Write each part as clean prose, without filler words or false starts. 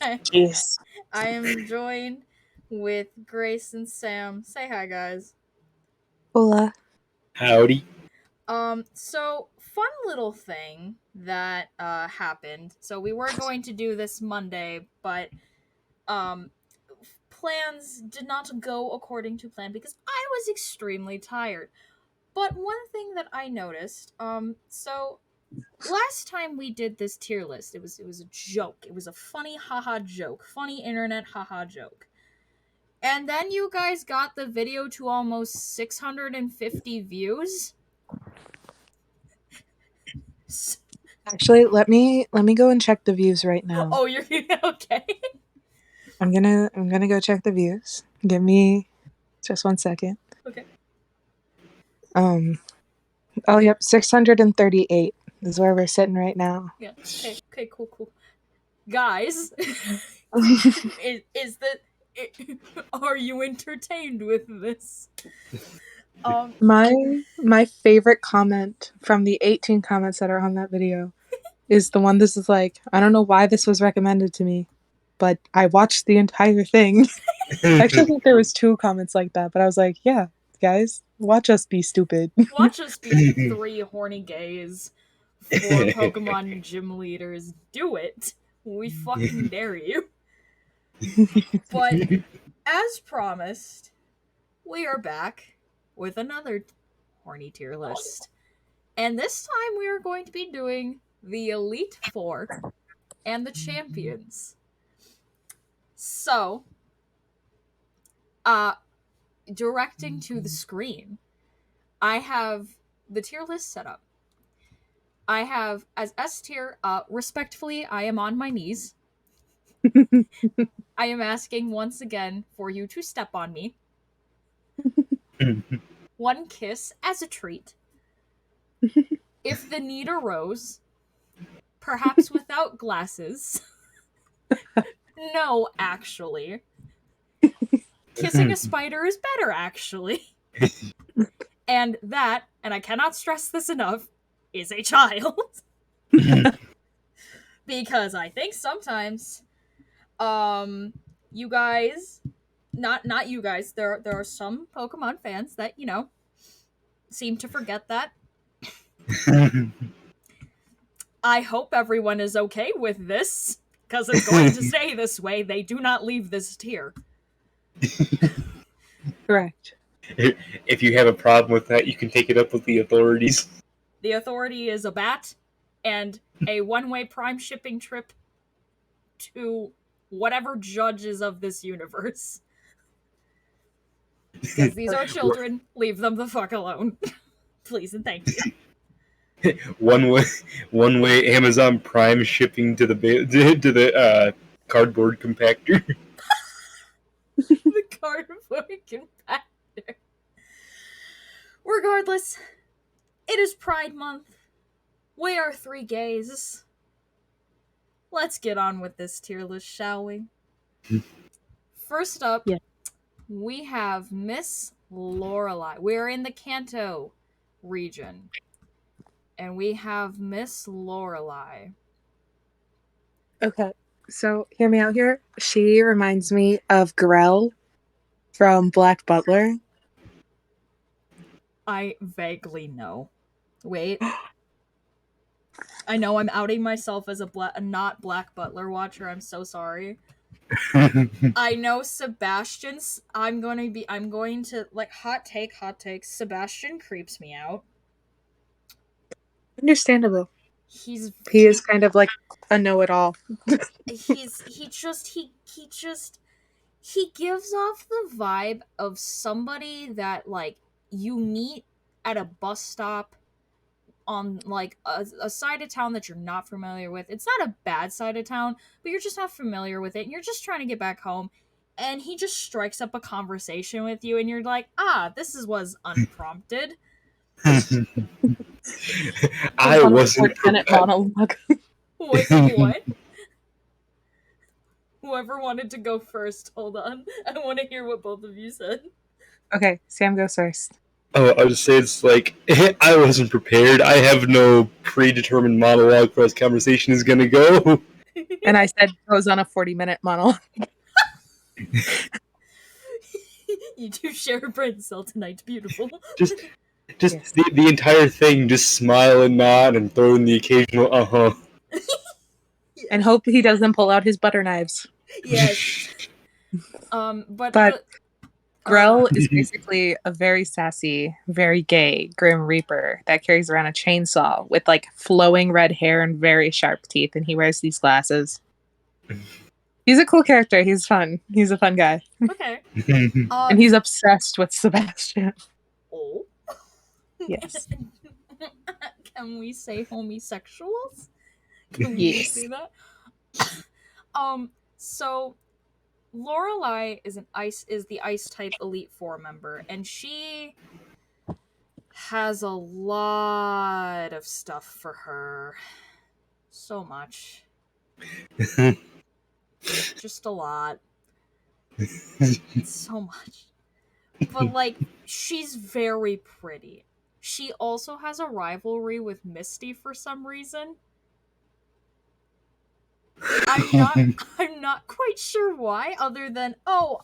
Jeez. I am joined with Grace and Sam. Say hi, guys. Hola. Howdy. So fun little thing that happened. So we were going to do this Monday, but um plans did not go according to plan because I was extremely tired. But one thing that I noticed, so last time we did this tier list, it was a joke. It was a funny haha joke. Funny internet haha joke. And then you guys got the video to almost 650 views. Actually, let me go and check the views right now. Oh, you're okay. I'm gonna go check the views. Give me just 1 second. Okay. Oh yep, 638 is where we're sitting right now. Yeah. Okay, cool. Guys, is that are you entertained with this? My favorite comment from the 18 comments that are on that video is the one this is like, I don't know why this was recommended to me, but I watched the entire thing. I actually think there was 2 comments like that, but I was like, yeah, guys, watch us be stupid. Watch us be 3 horny gays, 4 Pokemon gym leaders. Do it. We fucking dare you. But as promised, we are back with another horny tier list. And this time we are going to be doing the Elite Four and the Champions. So, directing to the screen, I have the tier list set up. I have as S tier, respectfully, I am on my knees. I am asking once again for you to step on me. 1 kiss as a treat. If the need arose, perhaps without glasses. No, actually. Kissing a spider is better, actually. And that, and I cannot stress this enough, is a child. Because I think sometimes, you guys, not you guys, there are some Pokemon fans that, seem to forget that. I hope everyone is okay with this, because it's going to stay this way. They do not leave this tier. Correct. If you have a problem with that, you can take it up with the authorities. The authority is a bat and a one-way prime shipping trip to whatever judges of this universe. Because these are children, leave them the fuck alone. Please and thank you. one way Amazon Prime shipping to the cardboard compactor. The cardboard compactor. Regardless, it is Pride Month. We are 3 gays. Let's get on with this tier list, shall we? First up, yeah. We have Miss Lorelei. We're in the Kanto region. And we have Miss Lorelei. Okay, so hear me out here. She reminds me of Grell from Black Butler. I vaguely know. Wait. I know I'm outing myself as a not Black Butler watcher. I'm so sorry. I know Sebastian's. I'm going to like hot take. Sebastian creeps me out. Understandable. He is kind of like a know-it-all. he gives off the vibe of somebody that like you meet at a bus stop on like a side of town that you're not familiar with. It's not a bad side of town, but you're just not familiar with it and you're just trying to get back home, and he just strikes up a conversation with you and you're like, this was unprompted. I wasn't monologue. What? Whoever wanted to go first, hold on. I want to hear what both of you said. Okay, Sam goes first. Oh, I'll just say it's like, I wasn't prepared. I have no predetermined monologue for how this conversation is gonna go. And I said goes on a 40-minute monologue. You two share a brain cell tonight. Beautiful. Just Yes. the entire thing, just smile and nod and throw in the occasional uh-huh. And hope he doesn't pull out his butter knives. Yes. But Grell is basically a very sassy, very gay Grim Reaper that carries around a chainsaw with like flowing red hair and very sharp teeth, and he wears these glasses. He's a cool character. He's fun. He's a fun guy. okay. And he's obsessed with Sebastian. Oh. Yes. Can we say homosexuals? Can we Yes. say that? So Lorelei is the ice type Elite Four member, and she has a lot of stuff for her. So much. Just a lot. So much. But like, she's very pretty. She also has a rivalry with Misty for some reason. I'm not quite sure why, other than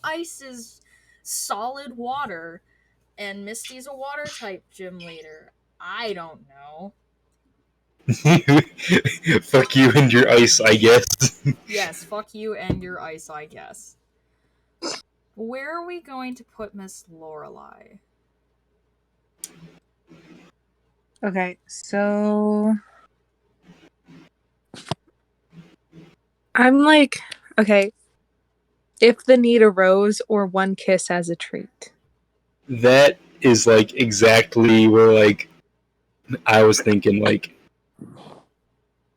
ice is solid water and Misty's a water type gym leader. I don't know. Fuck you and your ice, I guess. Yes, fuck you and your ice, I guess. Where are we going to put Miss Lorelei? Okay, so I'm like, okay, if the need arose or one kiss as a treat. That is like exactly where like I was thinking. Like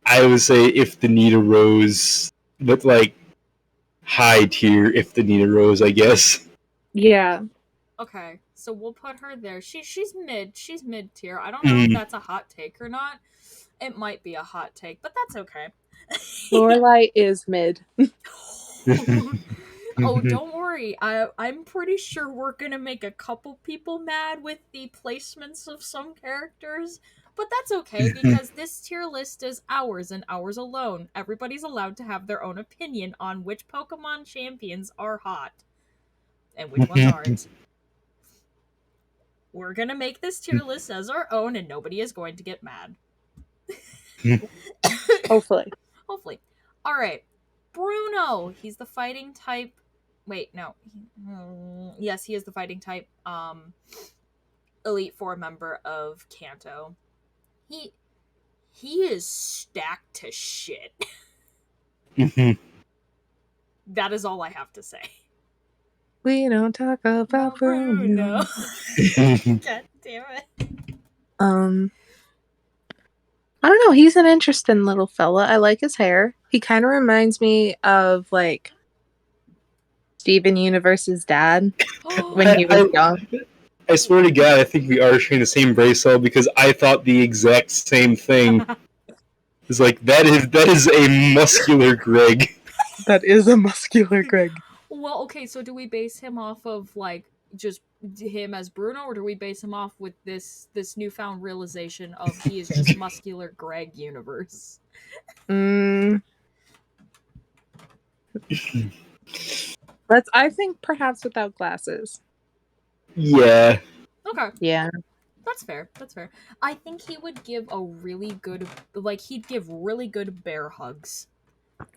I would say if the need arose, but like high tier if the need arose, I guess. Yeah. Okay, so we'll put her there. She's mid tier. I don't know if that's a hot take or not. It might be a hot take, but that's okay. Lorelei is mid. Oh, don't worry. I'm pretty sure we're gonna make a couple people mad with the placements of some characters, but that's okay because this tier list is ours and ours alone. Everybody's allowed to have their own opinion on which Pokemon champions are hot and which ones aren't. We're gonna make this tier list as our own, and nobody is going to get mad. Hopefully. Hopefully. All right. Bruno. He's the fighting type. Wait, no. Yes, he is the fighting type. Elite Four member of Kanto. He is stacked to shit. That is all I have to say. We don't talk about Bruno. God damn it. I don't know. He's an interesting little fella. I like his hair. He kind of reminds me of like Steven Universe's dad when he was young. I swear to God, I think we are sharing the same brain cell because I thought the exact same thing. It's like that is a muscular Greg. That is a muscular Greg. Well, okay, so do we base him off of like just him as Bruno, or do we base him off with this newfound realization of he is just muscular Greg universe? I think perhaps without glasses. Yeah. Okay. Yeah. That's fair. That's fair. I think he would give a really good, he'd give really good bear hugs.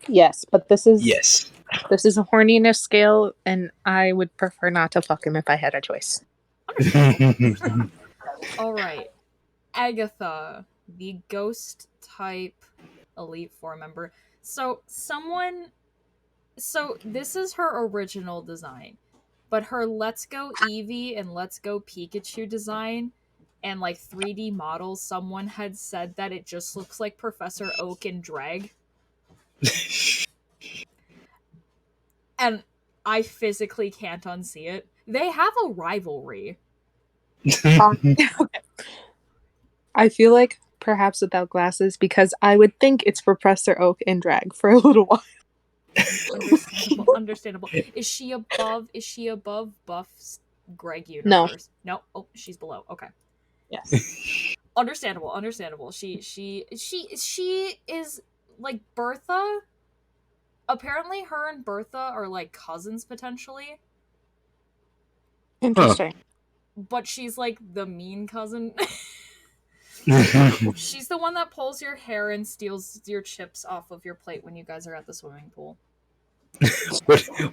Yes, but this is a horniness scale, and I would prefer not to fuck him if I had a choice. All right, Agatha, the ghost type Elite Four member. So this is her original design, but her Let's Go Eevee and Let's Go Pikachu design and like 3D models, someone had said that it just looks like Professor Oak and Drag. And I physically can't unsee it. They have a rivalry. I feel like perhaps without glasses, because I would think it's Professor Oak and Drag for a little while. Understandable. Is she above Buff's Greg universe? No. Oh, she's below. Okay. Yes. Understandable. She is like Bertha, apparently her and Bertha are like cousins potentially, Interesting. but she's like the mean cousin. She's the one that pulls your hair and steals your chips off of your plate when you guys are at the swimming pool.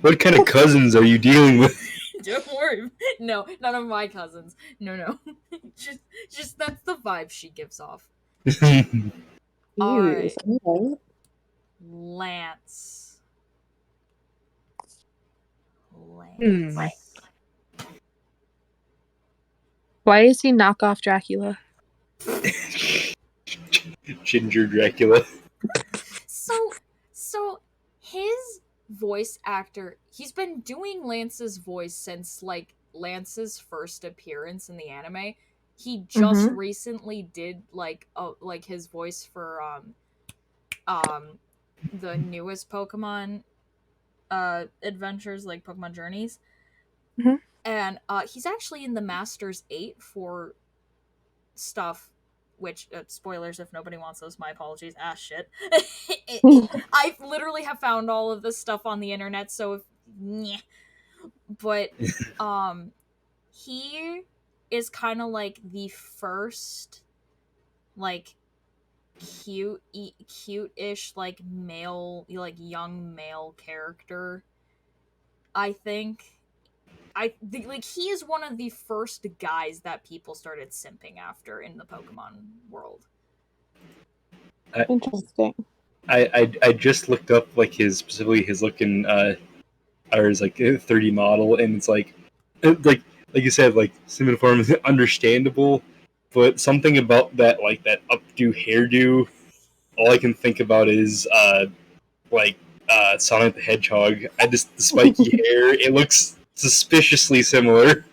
what kind of cousins are you dealing with? Don't worry. No, none of my cousins. No. just that's the vibe she gives off. All right. Okay. Lance. Hmm. Why is he knockoff Dracula? Ginger Dracula. So his voice actor, he's been doing Lance's voice since like Lance's first appearance in the anime. He just recently did like his voice for the newest Pokemon adventures, like Pokemon Journeys. Mhm. And he's actually in the Masters 8 for stuff, which spoilers if nobody wants those, my apologies. Shit. I literally have found all of this stuff on the internet, so if but he is kind of like the first like cute-ish like male, like young male character, I think. Like he is one of the first guys that people started simping after in the Pokemon world. Interesting. I just looked up like specifically his looking or his like 30 model, and it's like you said, like Simon form is understandable, but something about that updo hairdo, all I can think about is Sonic the Hedgehog. The spiky hair, it looks suspiciously similar.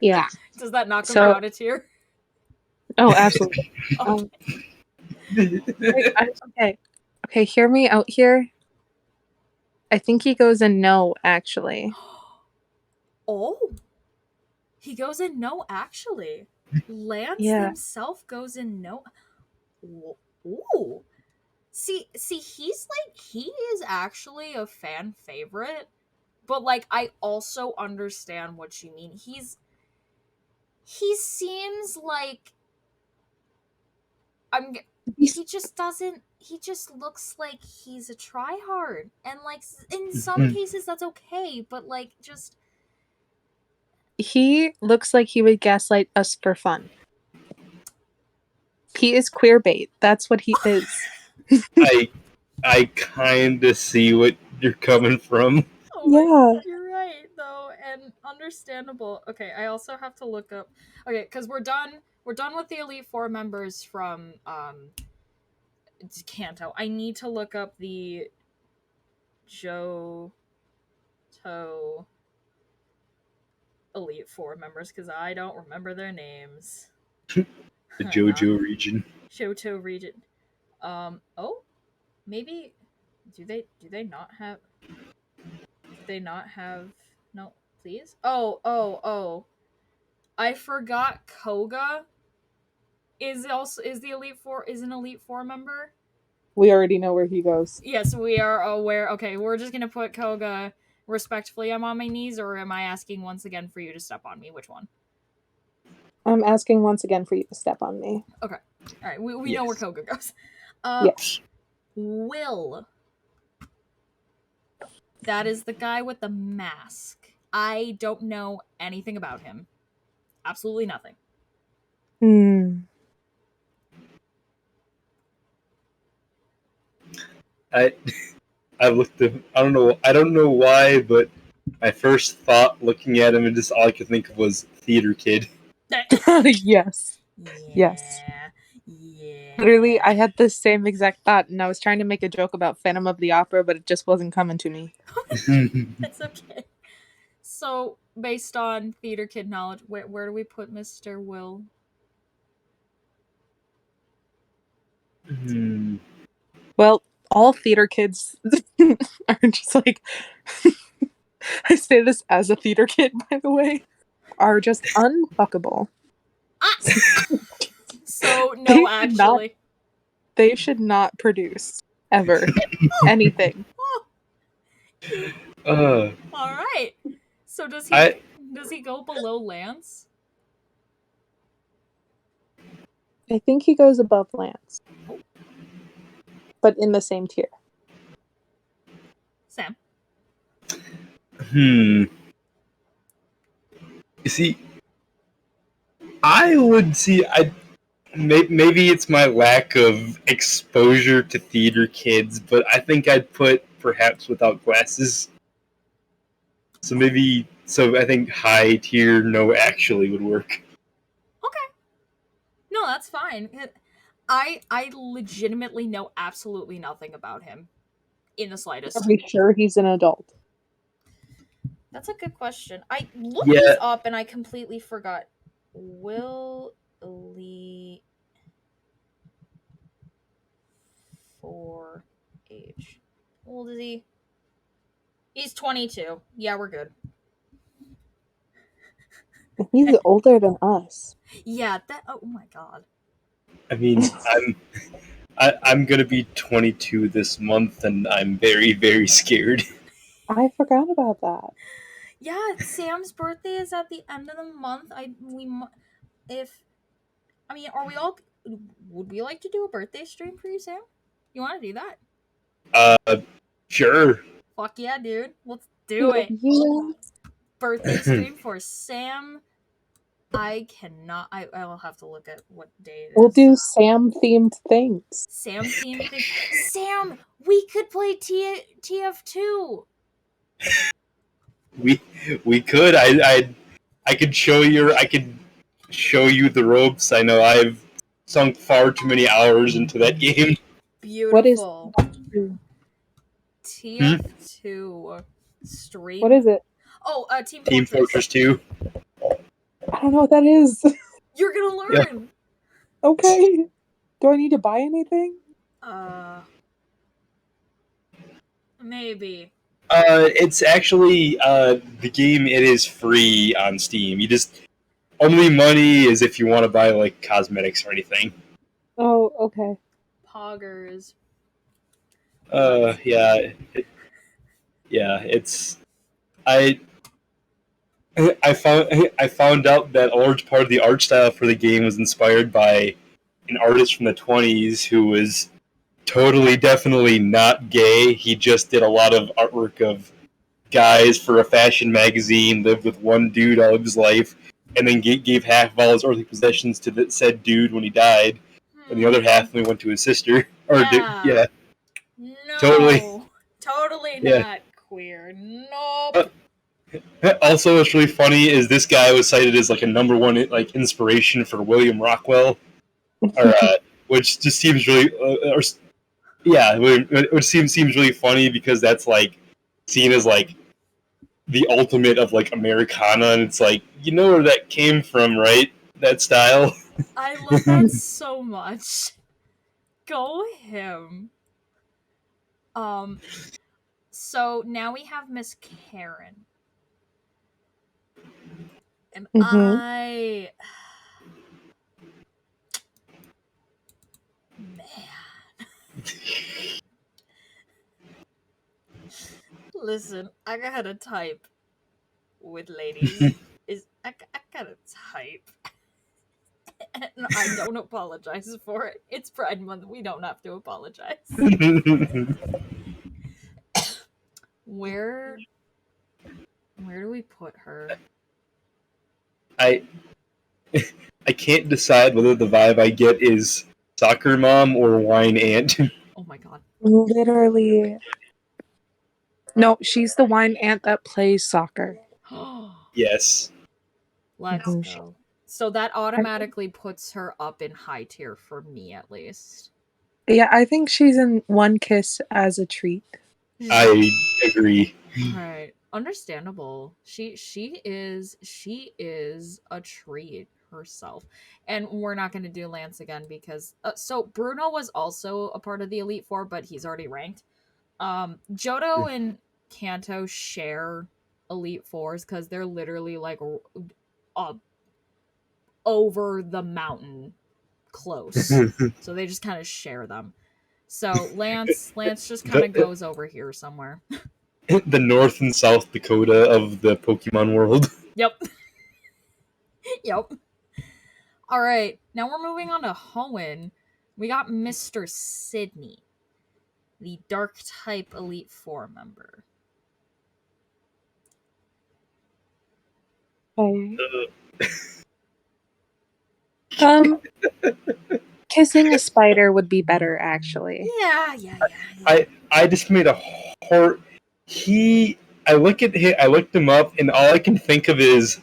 Yeah. Does that knock him out a tier? Oh, absolutely. Okay, hear me out here. I think he goes in no, actually. Oh, he goes in no, actually. Lance himself goes in no. Ooh. See, he's like, he is actually a fan favorite, but like, I also understand what you mean. He seems like he just looks like he's a tryhard, and like in some cases that's okay, but like just he looks like he would gaslight us for fun. He is queer bait. That's what he is. I kind of see what you're coming from. Oh, you're right though, and understandable. Okay, I also have to look up. Okay, because we're done with the Elite Four members from Kanto. I need to look up the Johto Elite Four members because I don't remember their names. The JoJo region. Johto region. Oh, maybe do they not have? Do they not have? No, please. Oh. I forgot Koga is the Elite Four, is an Elite Four member. We already know where he goes. Yes, we are aware. Okay, we're just gonna put Koga respectfully. I'm on my knees, or am I asking once again for you to step on me? Which one? I'm asking once again for you to step on me. Okay. All right. We know where Koga goes. Yes. Will. That is the guy with the mask. I don't know anything about him. Absolutely nothing. I looked at, I don't know why, but my first thought looking at him, and just all I could think of was theater kid. Yes. Yeah. Literally, I had the same exact thought, and I was trying to make a joke about Phantom of the Opera, but it just wasn't coming to me. That's okay. So, based on theater kid knowledge, where do we put Mr. Will? Well, all theater kids are just like, I say this as a theater kid, by the way, are just unfuckable. So, no, actually. They should not produce, ever, anything. Uh, All right. So does I he go below Lance? I think he goes above Lance, but in the same tier. Sam. You see, I would see. Maybe it's my lack of exposure to theater kids, but I think I'd put perhaps without glasses. So I think high tier no actually would work. Okay. No, that's fine. I legitimately know absolutely nothing about him in the Are slightest. we sure he's an adult? That's a good question. I looked Yeah. this up and I completely forgot. Will Lee for age? How old is he? He's 22. Yeah, we're good. He's older than us. Yeah, that. Oh my god. I mean, I'm gonna be 22 this month, and I'm very very scared. I forgot about that. Yeah, Sam's birthday is at the end of the month. If I mean, are we all? Would we like to do a birthday stream for you, Sam? You want to do that? Sure. Fuck yeah, dude. Let's do it. Yeah. Birthday stream for Sam. I cannot. I will have to look at what day it is. We'll do Sam themed things. Sam themed thing. Sam, we could play TF2. We could. I could show you the ropes. I know I've sunk far too many hours into that game. Beautiful. What is TF2 stream? What is it? Oh, Team Team Fortress 2. I don't know what that is. You're gonna learn. Okay. Do I need to buy anything? Maybe. It's actually the game. It is free on Steam. You just only money is if you want to buy like cosmetics or anything. Oh, okay. Poggers. Yeah, it's I I found out that a large part of the art style for the game was inspired by an artist from the 20s who was totally definitely not gay. He just did a lot of artwork of guys for a fashion magazine, lived with one dude all of his life, and then gave half of all his earthly possessions to the said dude when he died, and the other half when he went to his sister. Yeah. No. Totally Yeah. not queer. Nope. Also, what's really funny is this guy was cited as like a number one like inspiration for William Rockwell, or which just seems really, which seems really funny because that's like seen as like the ultimate of like Americana, and it's like you know where that came from, right? That style. I love that so much. Go him. So now we have Miss Karen. And man. Listen, I gotta type with ladies. I gotta type. And I don't apologize for it. It's Pride Month. We don't have to apologize. Where do we put her? I can't decide whether the vibe I get is soccer mom or wine aunt. Oh my god. Literally. No, she's the wine aunt that plays soccer. Yes. Let's go. So that automatically puts her up in high tier for me, at least. Yeah, I think she's in One Kiss as a treat. I agree. Right. Understandable. She is a treat herself. And we're not going to do Lance again because so Bruno was also a part of the Elite Four, but he's already ranked. Johto and Kanto share Elite Fours because they're literally like over the mountain close. So they just kind of share them. So Lance just kind of goes over here somewhere. the North and South Dakota of the Pokemon world. Yep. Yep. All right, now we're moving on to Hoenn. We got Mr. Sydney, the Dark type Elite Four member. Okay. Kissing a spider would be better, actually. Yeah. I just made a heart. I looked him up, and all I can think of is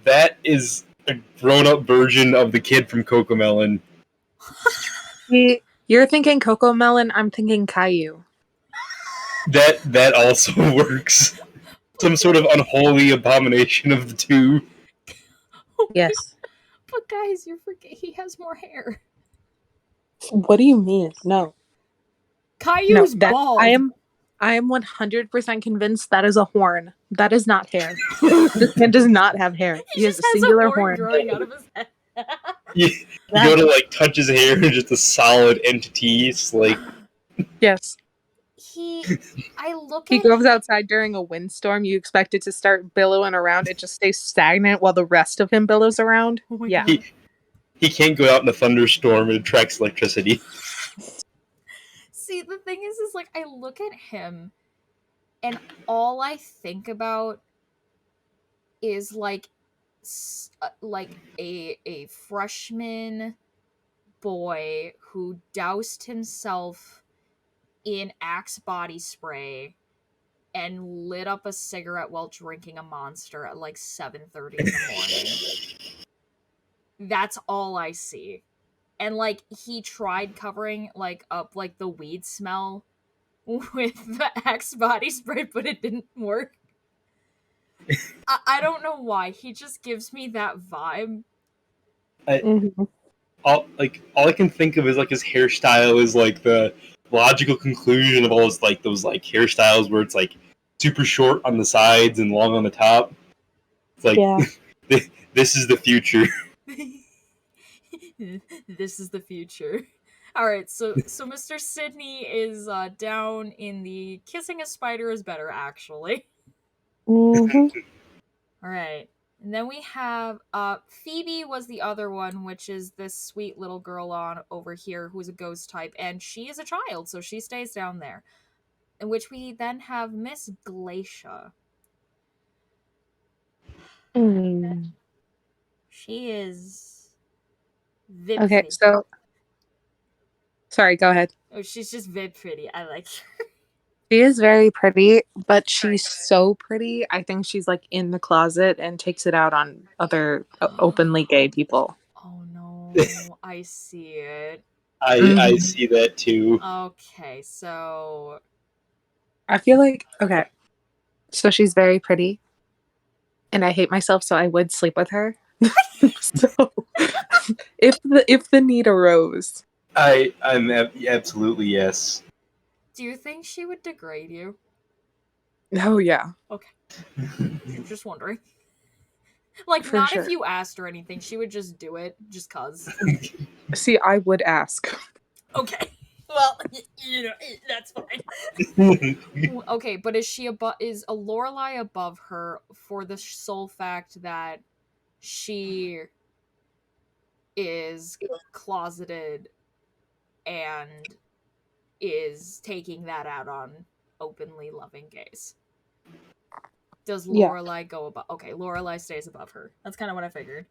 that is a grown-up version of the kid from Cocomelon. You're thinking Coco Melon, I'm thinking Caillou. That also works. Some sort of unholy abomination of the two. Yes. But guys, you're forgetting he has more hair. What do you mean? No. Caillou's bald. I am 100% convinced that is a horn. That is not hair. This man does not have hair. He has just a has singular a horn horn. growing out of his head. You go to like touch his hair, and just a solid entity. It's like Yes. He goes outside during a windstorm. You expect it to start billowing around. It just stays stagnant while the rest of him billows around. Oh my Yeah. God. he can't go out in a thunderstorm. It attracts electricity. See, the thing is like I look at him, and all I think about is like a freshman boy who doused himself in Axe body spray and lit up a cigarette while drinking a Monster at like 7:30 in the morning. That's all I see. And like he tried covering like up like the weed smell with the Axe body spray, but it didn't work. I don't know why. He just gives me that vibe. All I can think of is like his hairstyle is like the logical conclusion of all those hairstyles where it's like super short on the sides and long on the top. It's like this is the future. This is the future. All right, so Mr. Sydney is down in the kissing a spider is better actually. Mm-hmm. All right. And then we have Phoebe was the other one, which is this sweet little girl on over here who's a ghost type, and she is a child, so she stays down there. In which we then have Miss Glacia. She is Vip Okay, pretty. so sorry, go ahead. Oh, she's just Vip pretty. I like her. She is very pretty, but she's so pretty. I think she's like in the closet and takes it out on other openly gay people. Oh no, I see it. I see that too. Okay, so I feel like okay. So she's very pretty, and I hate myself, so I would sleep with her. So if the need arose, I'm absolutely yes. do you think she would degrade you? oh yeah. Okay. Just wondering. Like, For not sure. if you asked or anything. She would just do it, just cause. See, I would ask. Okay. Well, you know, that's fine. Okay, but is a Lorelai above her for the sole fact that she is closeted and is taking that out on openly loving gays? Does Lorelai go above? Okay, Lorelai stays above her. That's kind of what I figured.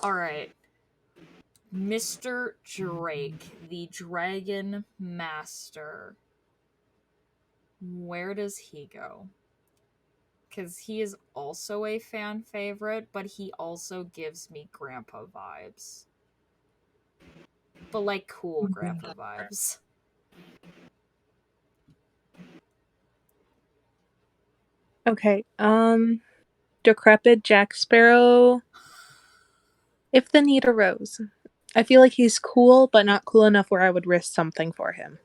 All right. Mr. Drake, the Dragon Master. Where does he go? Because he is also a fan favorite, but he also gives me grandpa vibes. But like cool grandpa vibes. Okay. Decrepit Jack Sparrow. If the need arose. I feel like he's cool, but not cool enough where I would risk something for him.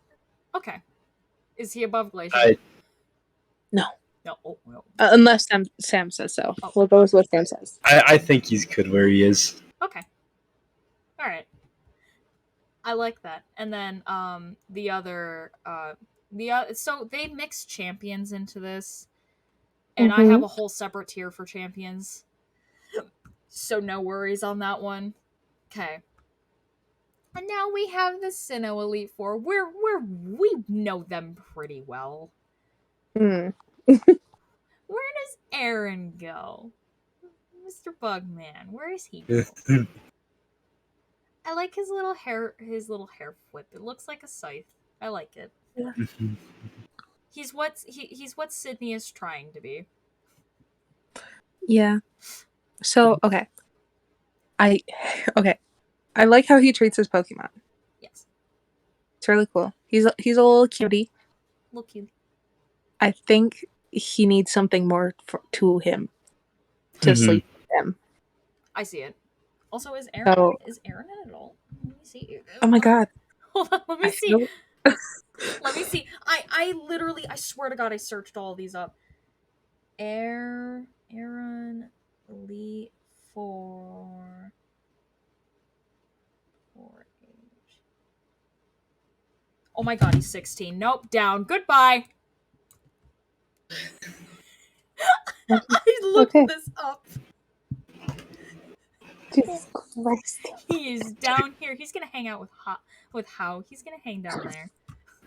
Okay. Is he above Glacia? No. No. Oh, no. Unless Sam says so. Oh. We'll go with what Sam says. I think he's good where he is. Okay. All right. I like that. And then the other So they mix champions into this, and I have a whole separate tier for champions. So no worries on that one. Okay. And now we have the Sinnoh Elite Four. We know them pretty well. Mm. Where does Aaron go? Mr. Bugman, where is he go? I like his little hair flip. It looks like a scythe. I like it. Yeah. He's what Sydney is trying to be. Yeah. So I like how he treats his Pokemon. Yes. It's really cool. He's a little cutie. Look cute. I think he needs something more to him to sleep with him. I see it. Also, is Aaron an adult? Let me see. Oh my god. Hold on, let me see. Let me see. I literally, I swear to God, I searched all of these up. Aaron Elite 4 age. Oh my god, he's 16. Nope, down. Goodbye. I looked this up. Jesus Christ. He is down here. He's gonna hang out with How. He's gonna hang down there.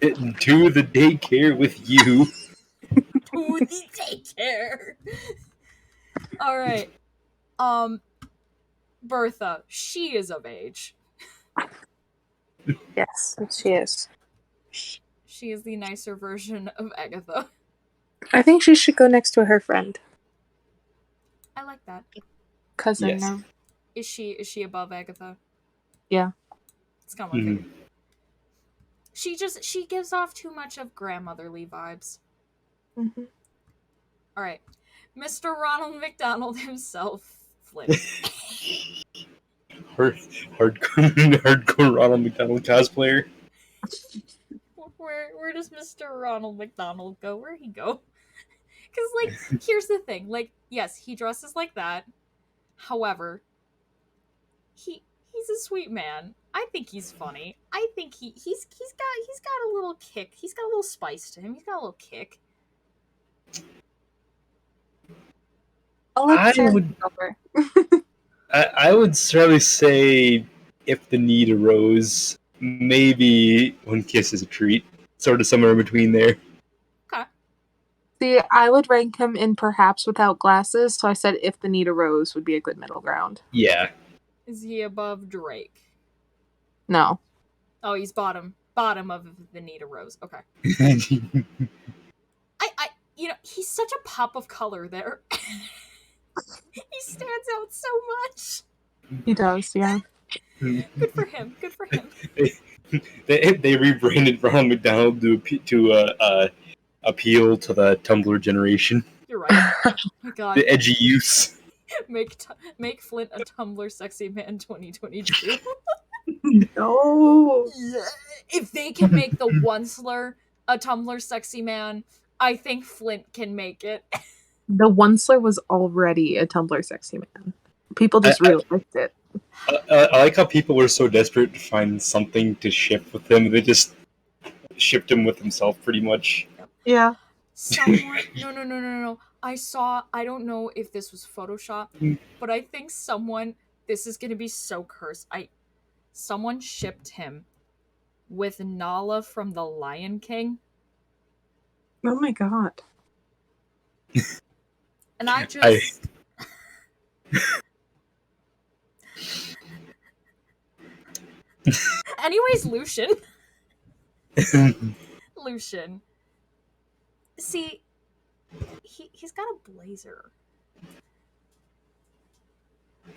To the daycare with you. To the daycare. All right. Bertha, she is of age. Yes, she is. She is the nicer version of Agatha. I think she should go next to her friend. I like that. Cousin Yes. now. Is she above Agatha? Yeah. It's kind of my favorite. She gives off too much of grandmotherly vibes. Mm-hmm. All right. Mr. Ronald McDonald himself, Flint. Hardcore Ronald McDonald cosplayer. Where does Mr. Ronald McDonald go? Where'd he go? Because, like, here's the thing. Like, yes, he dresses like that. However, he's a sweet man. I think he's funny. I think he's got a little kick. He's got a little spice to him. He's got a little kick. I would certainly say if the need arose, maybe One Kiss is a treat. Sort of somewhere in between there. Okay. See, I would rank him in perhaps without glasses, so I said if the need arose would be a good middle ground. Yeah. Is he above Drake? No. Oh, he's bottom of the Nita Rose. Okay. I he's such a pop of color there. He stands out so much. He does, yeah. Good for him. Good for him. They rebranded Ronald McDonald to appeal to the Tumblr generation. You're right. Oh my god. The edgy youths. Make Flint a Tumblr sexy man 2022. No. If they can make the Onceler a Tumblr sexy man, I think Flint can make it. The Onceler was already a Tumblr sexy man. People just really liked it. I like how people were so desperate to find something to ship with him. They just shipped him with himself, pretty much. Yeah. Someone, no. I don't know if this was Photoshop, but I think this is gonna be so cursed. Someone shipped him with Nala from The Lion King. Oh my god. And I just... Anyways, Lucian. Lucian. See, he's got a blazer.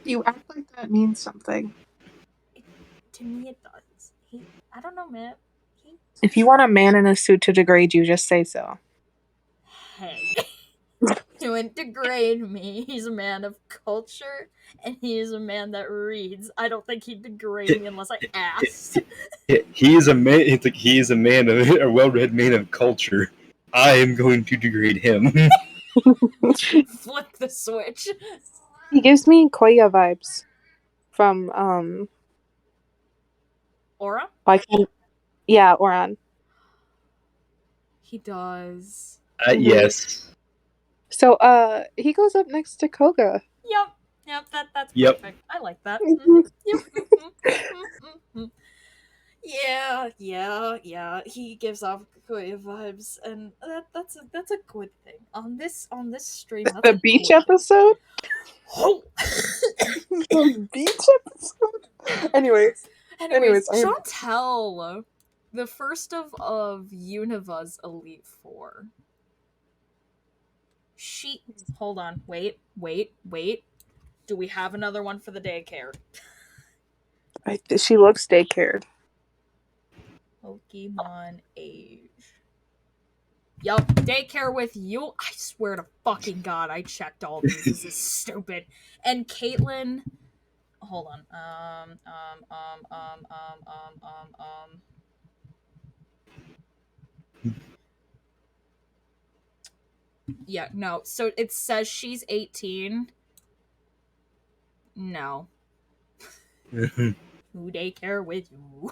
You act like that means something. To me, it does. I don't know, man. If you want a man in a suit to degrade you, just say so. Hey. He wouldn't degrade me. He's a man of culture, and he is a man that reads. I don't think he'd degrade me unless I asked. He is a man. He is a man of a well-read man of culture. I am going to degrade him. Flip the switch. He gives me Koya vibes from Aura? Yeah, Oran. He does. Yes. So, he goes up next to Koga. Yep, that's Yep. perfect. I like that. Mhm. Yep. Yeah. He gives off good vibes, and that's a good thing. On this stream, that's The a beach good episode? thing. The beach episode? Anyways, Anyways, I'm Chantel, the first of Univa's Elite Four. She hold on, wait. Do we have another one for the daycare? she looks daycared. Pokemon age. Yup, daycare with you. I swear to fucking God, I checked all these. This is stupid. And Caitlin, hold on. Yeah, no. So it says she's 18. No. Who daycare with you?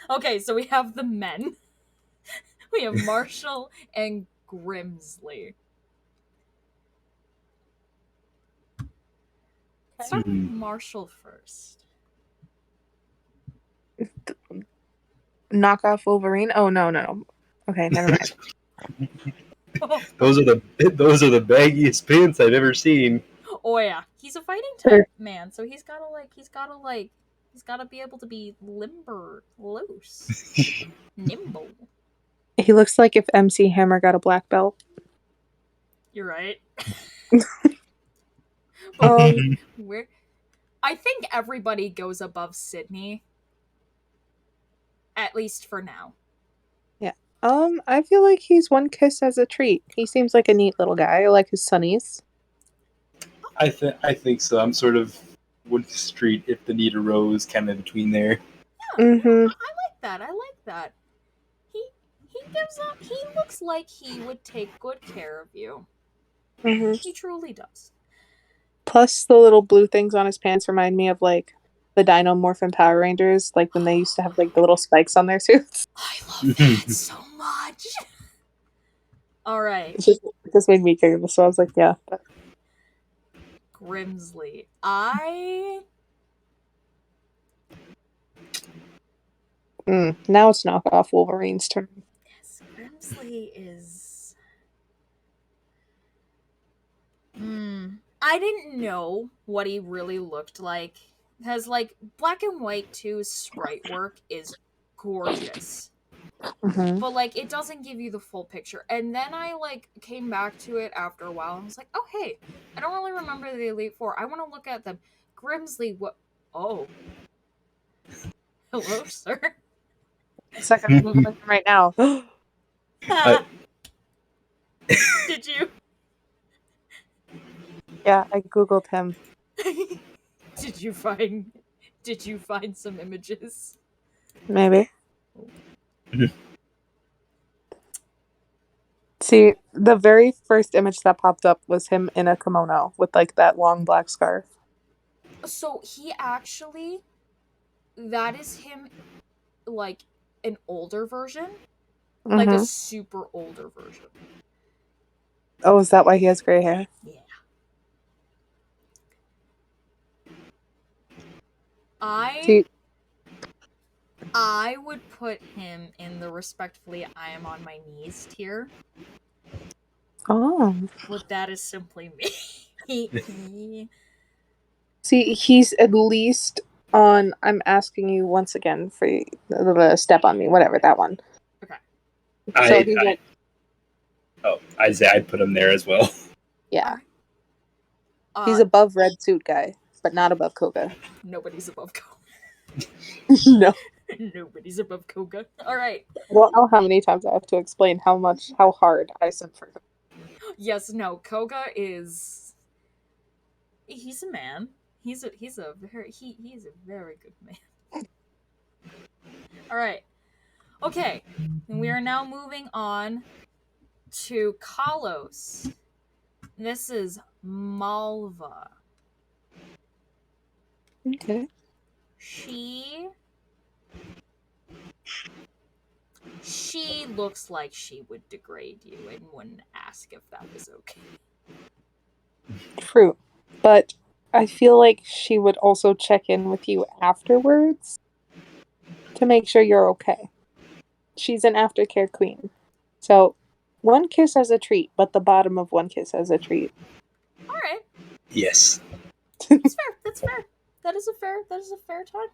Okay, so we have the men. We have Marshall and Grimsley. Let's start with Marshall first. Knockoff Wolverine? Oh, no. Okay, never mind. Those are the baggiest pants I've ever seen. Oh yeah, he's a fighting type man, so he's gotta be able to be limber, loose, nimble. He looks like if MC Hammer got a black belt. You're right. Um, I think everybody goes above Sydney, at least for now. yeah. I feel like he's one kiss as a treat. He seems like a neat little guy. I like his sunnies. I think so. I'm sort of Wood Street if the need arose, kind of between there. Yeah, Mm-hmm. I like that. He looks like he would take good care of you. Mm-hmm. He truly does. Plus, the little blue things on his pants remind me of like the Dino Morphin Power Rangers, like when they used to have like the little spikes on their suits. I love that so much. All right. It just made me curious, so I was like, yeah. Grimsley. Now it's knockoff Wolverine's turn. Yes, Grimsley is. I didn't know what he really looked like. Because, like, Black and White 2's sprite work is gorgeous. Mm-hmm. But, like, it doesn't give you the full picture. And then I, like, came back to it after a while and was like, oh, hey, I don't really remember the Elite Four. I want to look at them. Grimsley, what? Oh. Hello, sir. Second, I'm Googling him right now. Did you? Yeah, I Googled him. Did you find some images? Maybe. See, the very first image that popped up was him in a kimono with like that long black scarf. So he actually, that is him, like an older version, like a super older version. Oh, is that why he has gray hair? Yeah. I would put him in the respectfully I am on my knees tier. Oh. But that is simply me. See, he's at least on I'm asking you once again for the step on me, whatever, that one. Okay. So he's like, I'd put him there as well. yeah. He's above Red Suit Guy, but not above Koga. Nobody's above Koga. No. Nobody's above Koga. Alright. Well, how many times I have to explain how hard I sent for him. Yes, no, Koga is he's a man. He's a very good man. Alright. Okay. And we are now moving on to Kalos. This is Malva. Okay. She she looks like she would degrade you and wouldn't ask if that was okay. True. But I feel like she would also check in with you afterwards to make sure you're okay. She's an aftercare queen. So, one kiss as a treat, but the bottom of one kiss as a treat. All right. Yes. That's fair. That's fair. That is a fair time.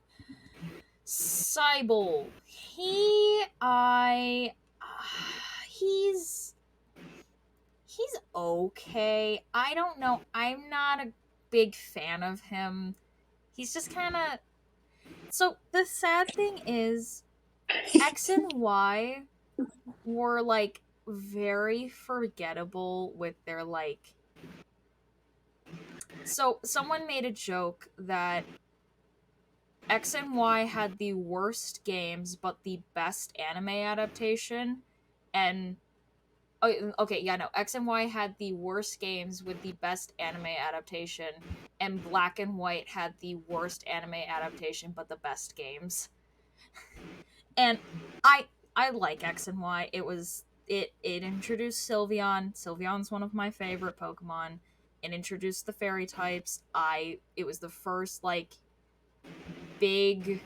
Cybele. He's okay. I don't know. I'm not a big fan of him. He's just kind of. So the sad thing is, X and Y were like very forgettable with their like. So someone made a joke that X and Y had the worst games but the best anime adaptation, and okay, yeah, no, X and Y had the worst games with the best anime adaptation, and Black and White had the worst anime adaptation but the best games. And I like X and Y. It introduced Sylveon. Sylveon's one of my favorite Pokemon. It introduced the fairy types. It was the first like big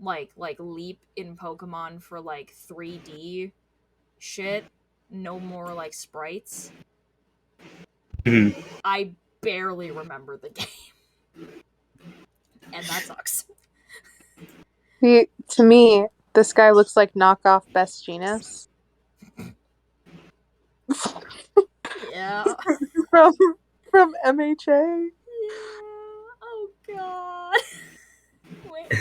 like leap in Pokemon for like 3D shit. No more like sprites. Mhm. I barely remember the game. And that sucks. See, to me, this guy looks like knockoff Best Genus. Yeah. from from MHA. Yeah. Oh god. Wait.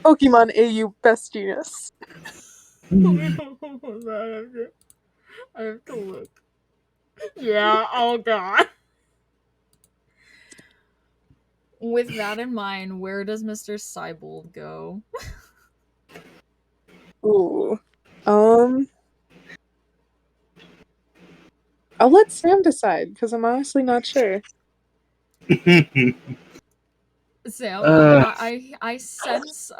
Pokemon AU Best Genus. I have to look. Yeah, oh god. With that in mind, where does Mr. Cybold go? Ooh. I'll let Sam decide because I'm honestly not sure. Sam, Uh, I sense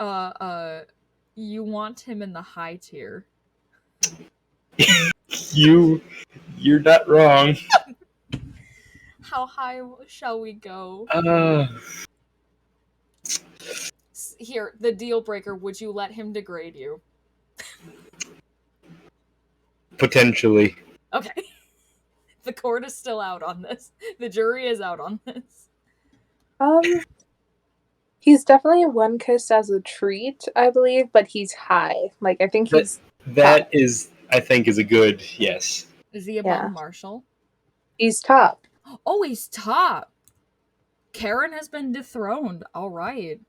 you want him in the high tier. you're not wrong. How high shall we go? Uh, Here, the deal breaker. Would you let him degrade you? potentially. Okay. The court is still out on this. The jury is out on this. He's definitely one kiss as a treat, I believe, but he's high. Like I think he's That is, I think, is a good yes. Is he above Marshall? He's top. Oh, he's top. Karen has been dethroned. All right.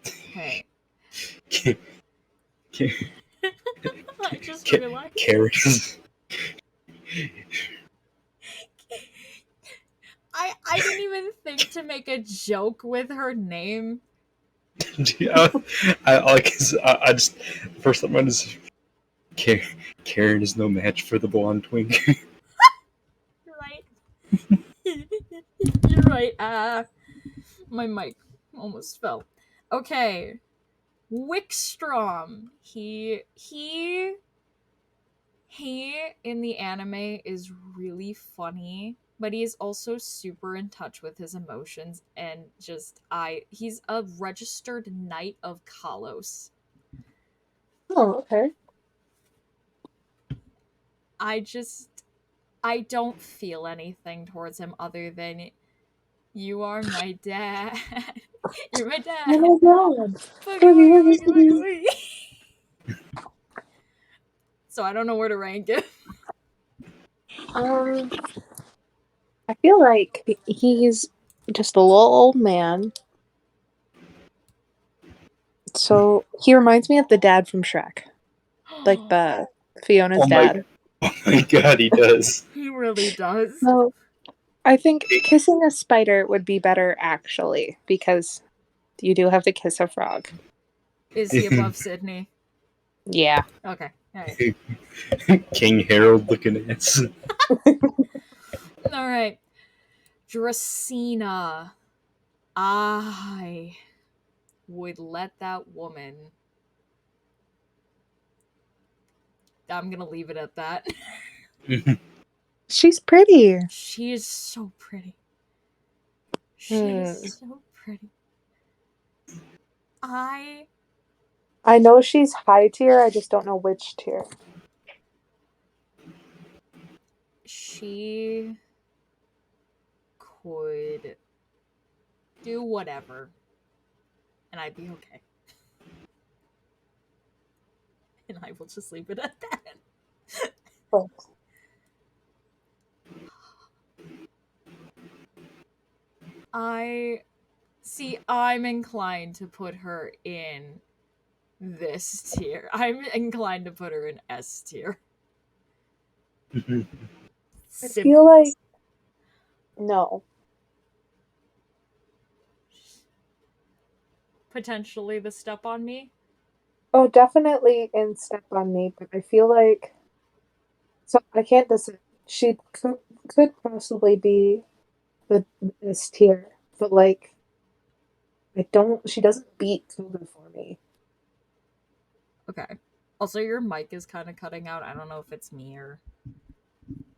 Hey. I just realized. Carrots. I didn't even think to make a joke with her name. I just first I'm gonna just Karen is no match for the blonde twink. You're right. You're right. My mic almost fell. Okay. Wickstrom. He in the anime is really funny, but he is also super in touch with his emotions and he's a registered knight of Kalos. Oh, okay. I don't feel anything towards him other than you are my dad. You're my dad. Oh my god. Boogie, boogie, boogie, boogie. So I don't know where to rank it. I feel like he's just a little old man. So he reminds me of the dad from Shrek. Like the Fiona's dad. Oh my god, he does. He really does. So I think kissing a spider would be better actually, because you do have to kiss a frog. Is he above Sydney? Yeah. Okay. Alright. King Harold looking ass. Alright. Dracena. I would let that woman I'm gonna leave it at that. She's pretty. She is so pretty. She is so pretty. I know she's high tier, I just don't know which tier. She could do whatever, and I'd be okay. And I will just leave it at that. Thanks. I'm inclined to put her in this tier. I'm inclined to put her in S tier. I feel like no. Potentially the Step on Me. Oh, definitely in Step on Me, but I feel like so I can't decide. She could possibly be the S tier, but like she doesn't beat Kuga for me. Okay. Also, your mic is kind of cutting out. I don't know if it's me or.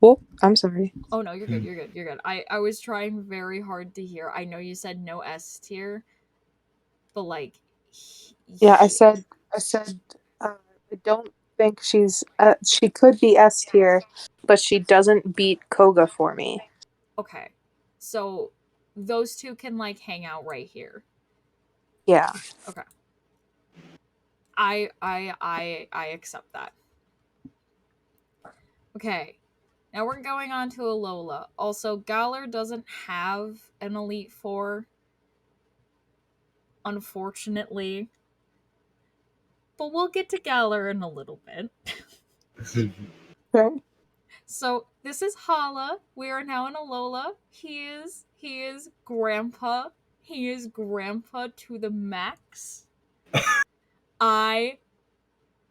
Oh, I'm sorry. Oh no, you're good. You're good. You're good. I was trying very hard to hear. I know you said no S tier, but like. Yeah, I said I don't think she could be S tier, but she doesn't beat Koga for me. Okay, so those two can like hang out right here. Yeah. Okay. I accept that. Okay. Now we're going on to Alola. Also, Galar doesn't have an Elite Four, unfortunately. But we'll get to Galar in a little bit. Okay. So this is Hala. We are now in Alola. He is grandpa. He is grandpa to the max. I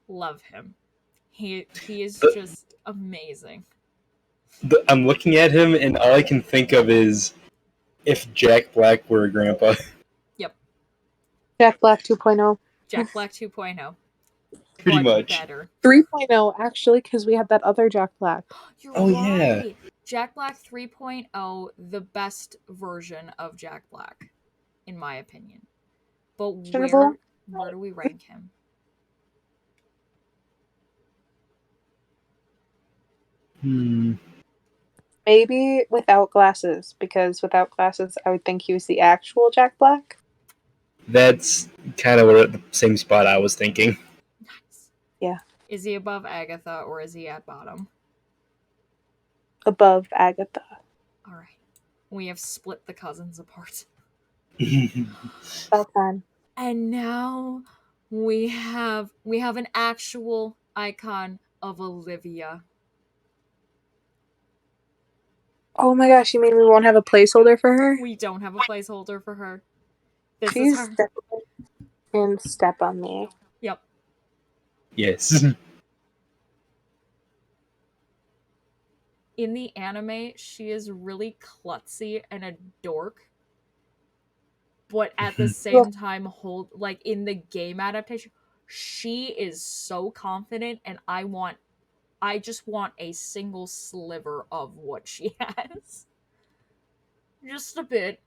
love him. He is just amazing. I'm looking at him, and all I can think of is if Jack Black were a grandpa. Yep. Jack Black 2.0. Jack Black 2.0. Pretty But much. better. 3.0 actually, because we had that other Jack Black. You're Oh, right. yeah. Jack Black 3.0, the best version of Jack Black, in my opinion. But where do we rank him? Maybe without glasses, because without glasses, I would think he was the actual Jack Black. That's kind of what the same spot I was thinking. Nice. Yeah. Is he above Agatha or is he at bottom? Above Agatha. All right. We have split the cousins apart. About time. And now we have an actual icon of Olivia. Oh my gosh, you mean we won't have a placeholder for her? We don't have a placeholder for her. This She's is her. definitely in Step on Me. Yep. Yes. In the anime, she is really klutzy and a dork. But at the same time, like in the game adaptation, she is so confident, and I just want a single sliver of what she has. Just a bit.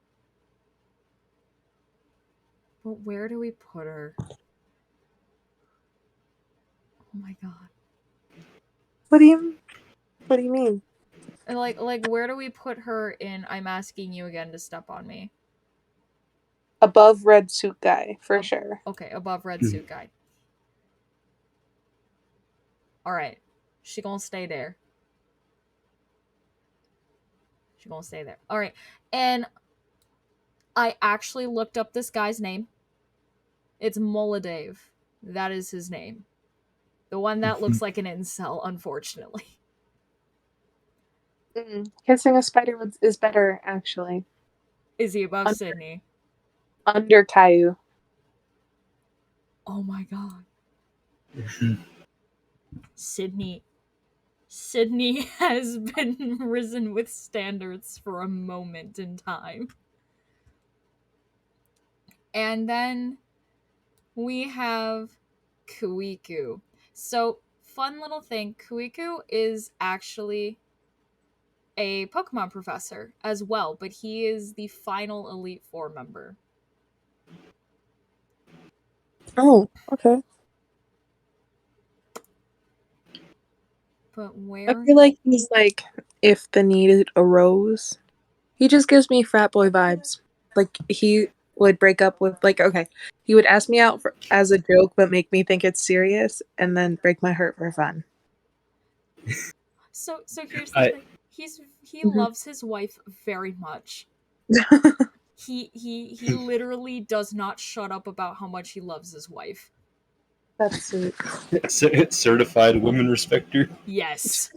But where do we put her? Oh my god. What do you mean? And like where do we put her in I'm asking you again to step on me? Above Red Suit Guy, for sure. Okay, above Red Suit Guy. Alright. She gonna stay there. She gonna stay there. Alright. And I actually looked up this guy's name. It's Molodave. That is his name. The one that looks like an incel, unfortunately. Kissing a spider is better, actually. Is he above Sydney? Under Caillou. Oh my god. Sydney has been risen with standards for a moment in time. And then we have Kuiku. So, fun little thing, Kuiku is actually a Pokemon professor as well, but he is the final Elite Four member. Oh, okay. But I where? feel like he's like, if the need arose. He just gives me frat boy vibes. Like, he would break up with, like, okay, he would ask me out as a joke, but make me think it's serious, and then break my heart for fun. So here's the thing. He loves his wife very much. He literally does not shut up about how much he loves his wife. That's sweet. Certified women respecter. Yes.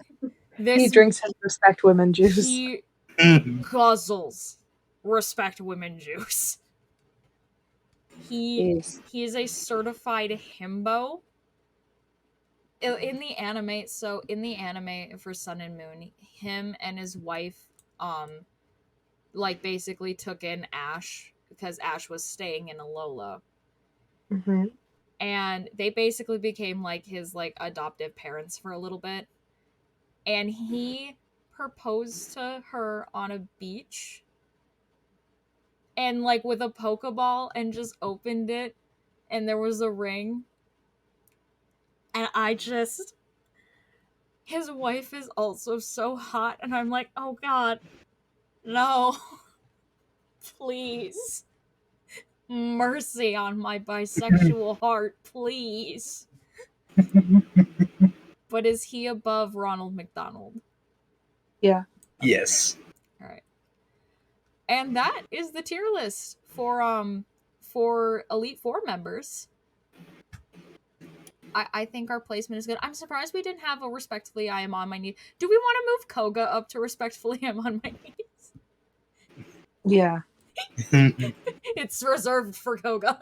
He drinks his respect women juice. He guzzles respect women juice. He is a certified himbo. In the anime, for Sun and Moon, him and his wife like basically took in Ash because Ash was staying in Alola. Mm-hmm. And they basically became like his like adoptive parents for a little bit. And he proposed to her on a beach and like with a Pokeball and just opened it and there was a ring. And his wife is also so hot and I'm like, oh god, no. Please. Mercy on my bisexual heart, please. But is he above Ronald McDonald? Yeah. Yes. All right. And that is the tier list for Elite Four members. I think our placement is good. I'm surprised we didn't have a respectfully I am on my knees. Do we want to move Koga up to respectfully I'm on my knees? Yeah. It's reserved for Koga.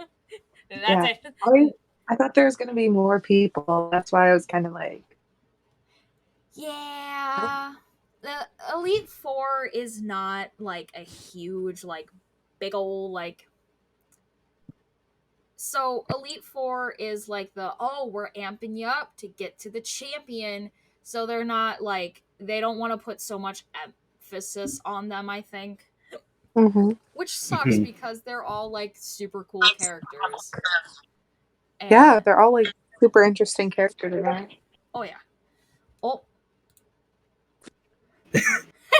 That's Yeah. it. I thought there was going to be more people. That's why I was kind of like... Yeah. The Elite Four is not like a huge, like, big ol' like. So Elite Four is like we're amping you up to get to the champion. So they're not like, they don't want to put so much emphasis on them, I think. Mm-hmm. Which sucks because they're all like super cool characters. And yeah, they're all like super interesting character design. Oh yeah. Oh.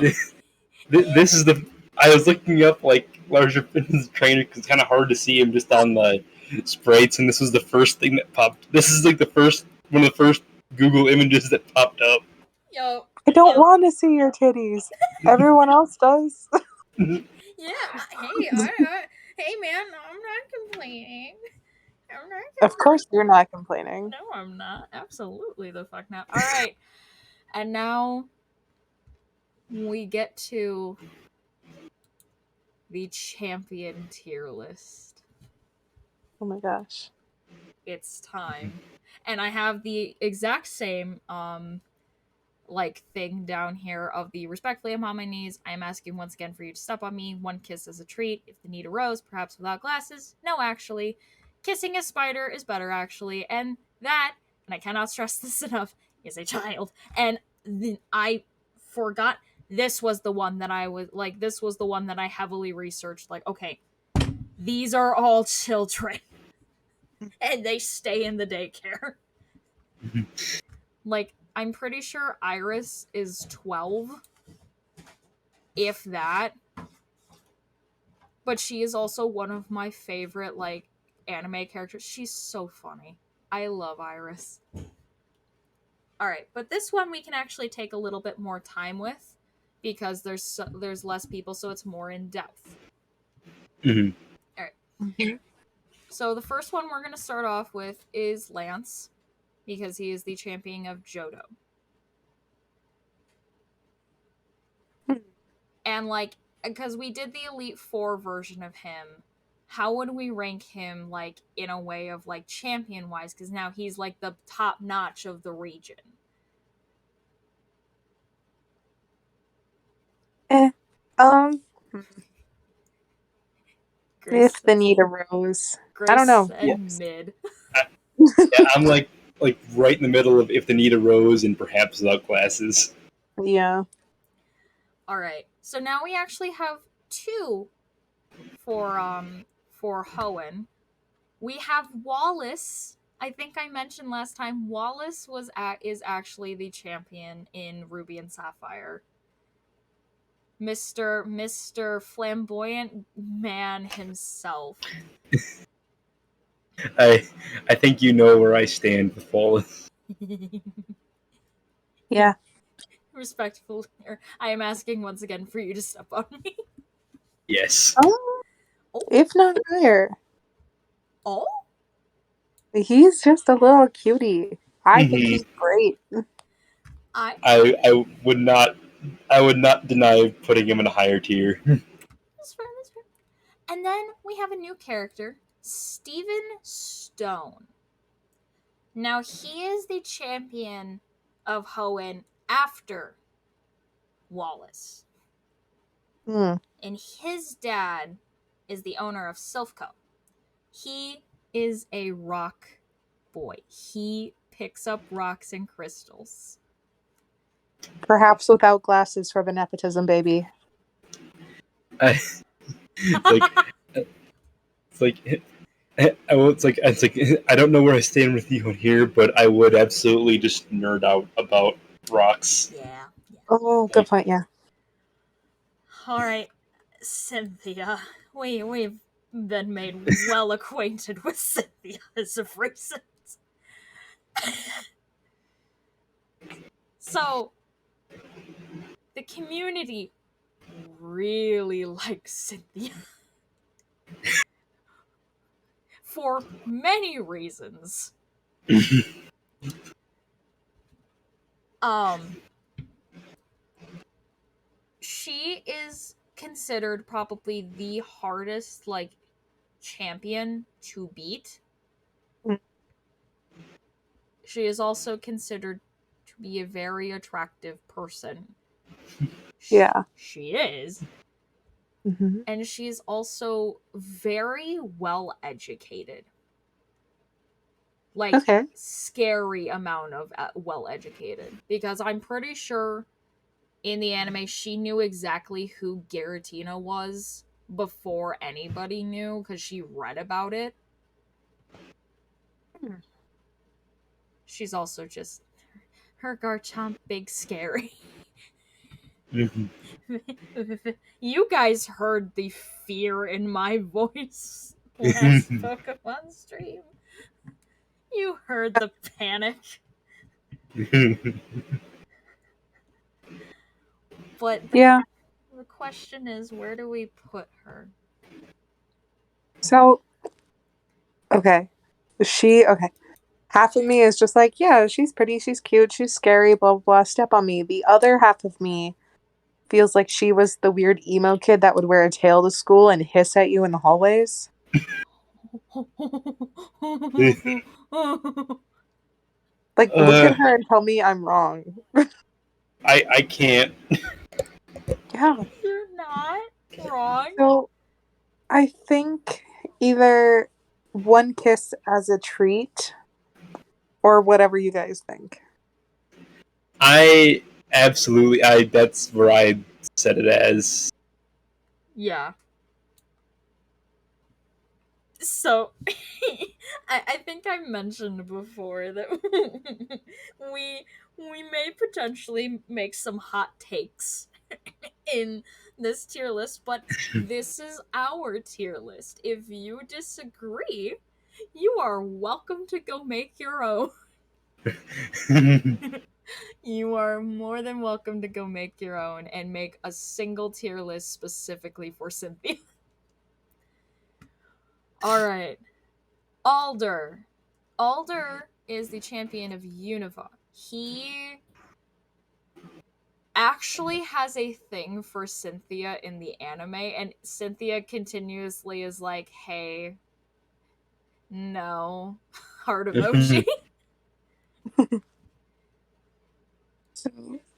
This is the. I was looking up like larger Finn's trainer because it's kind of hard to see him just on the sprites, and this was the first thing that popped. This is like one of the first Google images that popped up. Yo. I don't want to see your titties. Everyone else does. Yeah. Hey, hey man, I'm not complaining. Of course you're not complaining. No, I'm not. Absolutely the fuck not. All right. And now we get to the champion tier list. Oh my gosh. It's time. And I have the exact same like thing down here of the respectfully I'm on my knees. I am asking once again for you to step on me. One kiss is a treat. If the need arose, perhaps without glasses. No, actually. Kissing a spider is better, actually. And that, and I cannot stress this enough, is a child. And I forgot this was the one that I was like, this was the one that I heavily researched. Like, okay, these are all children. And they stay in the daycare. Like, I'm pretty sure Iris is 12. If that. But she is also one of my favorite, like, anime characters. She's so funny. I love Iris. Alright, but this one we can actually take a little bit more time with because there's less people, so it's more in depth. Mm-hmm. Alright. Mm-hmm. So the first one we're going to start off with is Lance because he is the champion of Johto. And, like, because we did the Elite Four version of him, how would we rank him, like, in a way of, like, champion-wise? Because now he's, like, the top notch of the region. If the need arose. I don't know. Yes. Mid. Yeah, I'm like, like right in the middle of if the need arose and perhaps without glasses. Yeah. All right. So now we actually have two for Hoenn. We have Wallace. I think I mentioned last time Wallace is actually the champion in Ruby and Sapphire. Mr. Flamboyant Man himself. I think you know where I stand with Wallace. Yeah. Respectfully, I am asking once again for you to step on me. Yes. Oh, if not higher. Oh? He's just a little cutie. I think Mhm. he's great. I would not deny putting him in a higher tier. That's fair, that's fair. And then we have a new character, Steven Stone. Now he is the champion of Hoenn after Wallace. Hmm. And his dad is the owner of Silphco. He is a rock boy. He picks up rocks and crystals. Perhaps without glasses for the nepotism baby. It's like I don't know where I stand with you on here, but I would absolutely just nerd out about rocks. Yeah. Oh, good point, yeah. All right, Cynthia. We've been made well acquainted with Cynthia as of recent. So, the community really likes Cynthia. For many reasons. She is considered probably the hardest, like, champion to beat. Mm. She is also considered to be a very attractive person. Yeah. She is. Mm-hmm. And she's also very well educated. Like, Okay. scary amount of well educated. Because I'm pretty sure in the anime she knew exactly who Giratina was before anybody knew because she read about it. Hmm. She's also just her Garchomp big scary. You guys heard the fear in my voice last Pokemon stream. You heard the panic. But Yeah. the question is, where do we put her? So, okay. Okay. Half of me is just like, yeah, she's pretty, she's cute, she's scary, blah, blah, blah, step on me. The other half of me feels like she was the weird emo kid that would wear a tail to school and hiss at you in the hallways. Like, look at her and tell me I'm wrong. I can't. Yeah. You're not wrong. So, I think either one kiss as a treat or whatever you guys think. I absolutely. That's where I set it as. Yeah. So, I think I mentioned before that we may potentially make some hot takes in this tier list, but this is our tier list. If you disagree, you are welcome to go make your own. You are more than welcome to go make your own and make a single tier list specifically for Cynthia. Alright. Alder. Alder is the champion of Unova. He actually has a thing for Cynthia in the anime, and Cynthia continuously is like, hey, no. Heart emoji. So,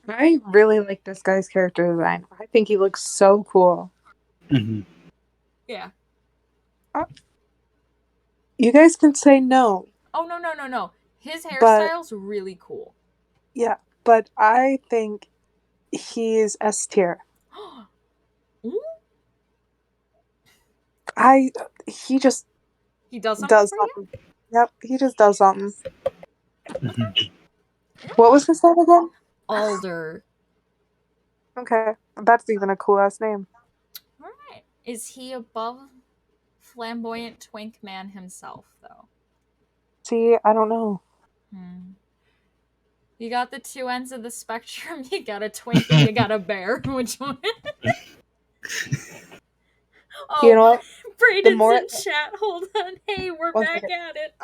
I really like this guy's character design. I think he looks so cool. Yeah. You guys can say no. Oh, no. His But hairstyle's really cool. yeah, but I think he's S tier. Ooh, He just he does something does for you? something. Yep, he just does something. Mhm. What was his name again? Alder. Okay, that's even a cool ass name. Alright. Is he above flamboyant twink man himself, though? See, I don't know. You got the two ends of the spectrum. You got a twink and you got a bear. Which one? You know Oh, what? Brayden's more- in chat. Hold on. Hey, we're One back second. at it.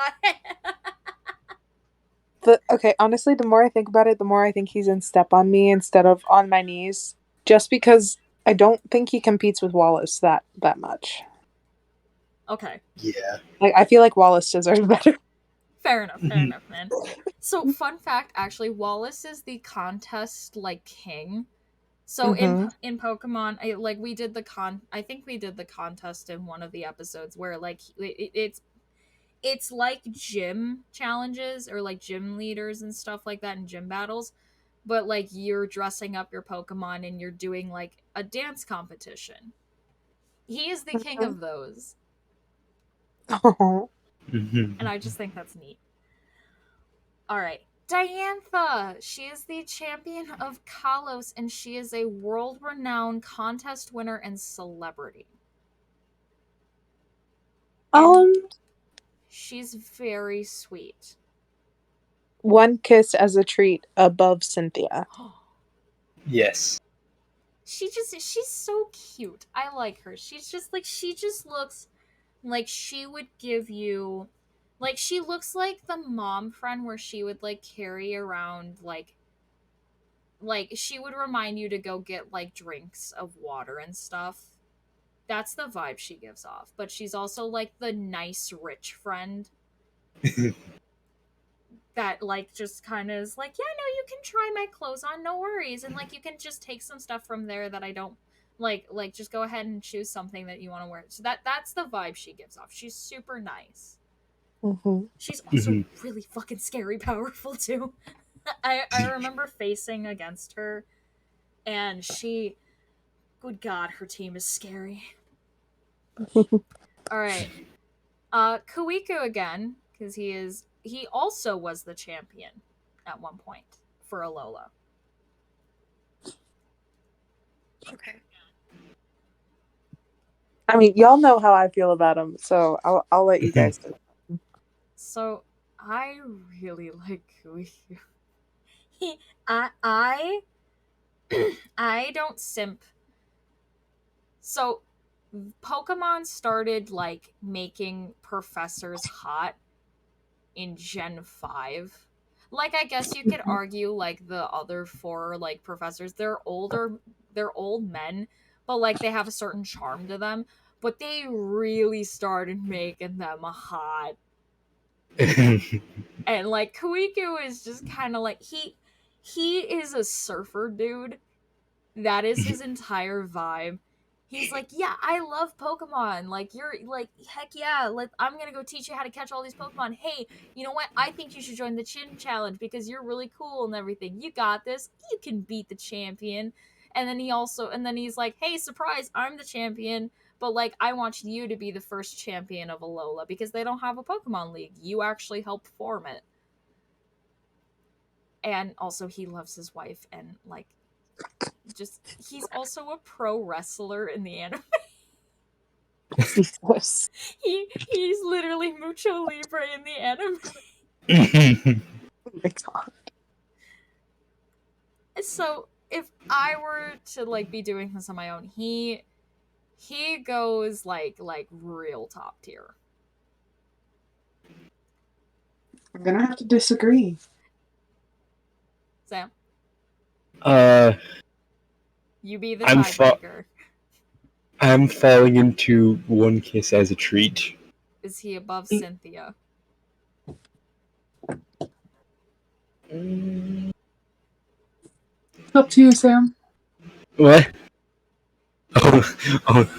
Okay, honestly, the more I think about it, the more I think he's in Step on Me instead of On My Knees. Just because I don't think he competes with Wallace that much. Okay. Yeah. Like, I feel like Wallace deserves better. Fair enough, man. So, fun fact, actually, Wallace is the contest, like, king. So, Mhm. in Pokemon, we did I think we did the contest in one of the episodes where, like, it's like gym challenges or, like, gym leaders and stuff like that in gym battles. But, like, you're dressing up your Pokemon and you're doing, like, a dance competition. He is the king of those. Oh. And I just think that's neat. All right. Diantha! She is the champion of Kalos, and she is a world-renowned contest winner and celebrity. And she's very sweet. One kiss as a treat above Cynthia. Yes. She's so cute. I like her. She just looks like she would give you, like, she looks like the mom friend where she would, like, carry around, like she would remind you to go get, like, drinks of water and stuff. That's the vibe she gives off. But she's also, like, the nice rich friend that, like, just kind of is like, yeah, no, you can try my clothes on, no worries, and, like, you can just take some stuff from there that I don't like just go ahead and choose something that you want to wear. So that's the vibe she gives off. She's super nice. Mm-hmm. She's also really fucking scary powerful too. I remember facing against her, and she, good god, her team is scary. All right. Kuiku again, because he also was the champion at one point for Alola. Okay. I mean, y'all know how I feel about him, so I'll let you guys do it. So I really like Kuiku. I I don't simp. So Pokemon started, like, making professors hot in Gen 5. Like, I guess you could argue, like, the other four, like, professors, they're old men, but, like, they have a certain charm to them. But they really started making them hot. And, like, Kuiku is just kind of like, he is a surfer dude. That is his entire vibe. He's like, yeah, I love Pokemon. Like, you're like, heck yeah, I'm gonna go teach you how to catch all these Pokemon. Hey, you know what? I think you should join the Chin Challenge because you're really cool and everything. You got this. You can beat the champion. And then he's like, hey, surprise, I'm the champion. But, like, I want you to be the first champion of Alola because they don't have a Pokemon League. You actually helped form it. And also, he loves his wife and, like, he's also a pro wrestler in the anime. Jesus. He's literally Mucho Libre in the anime. Oh my god. So if I were to, like, be doing this on my own, he goes like real top tier. I'm gonna have to disagree. Sam, uh, you be the I'm tiebreaker. I'm falling into One Kiss as a treat. Is he above Cynthia? Up to you, Sam. What? Oh.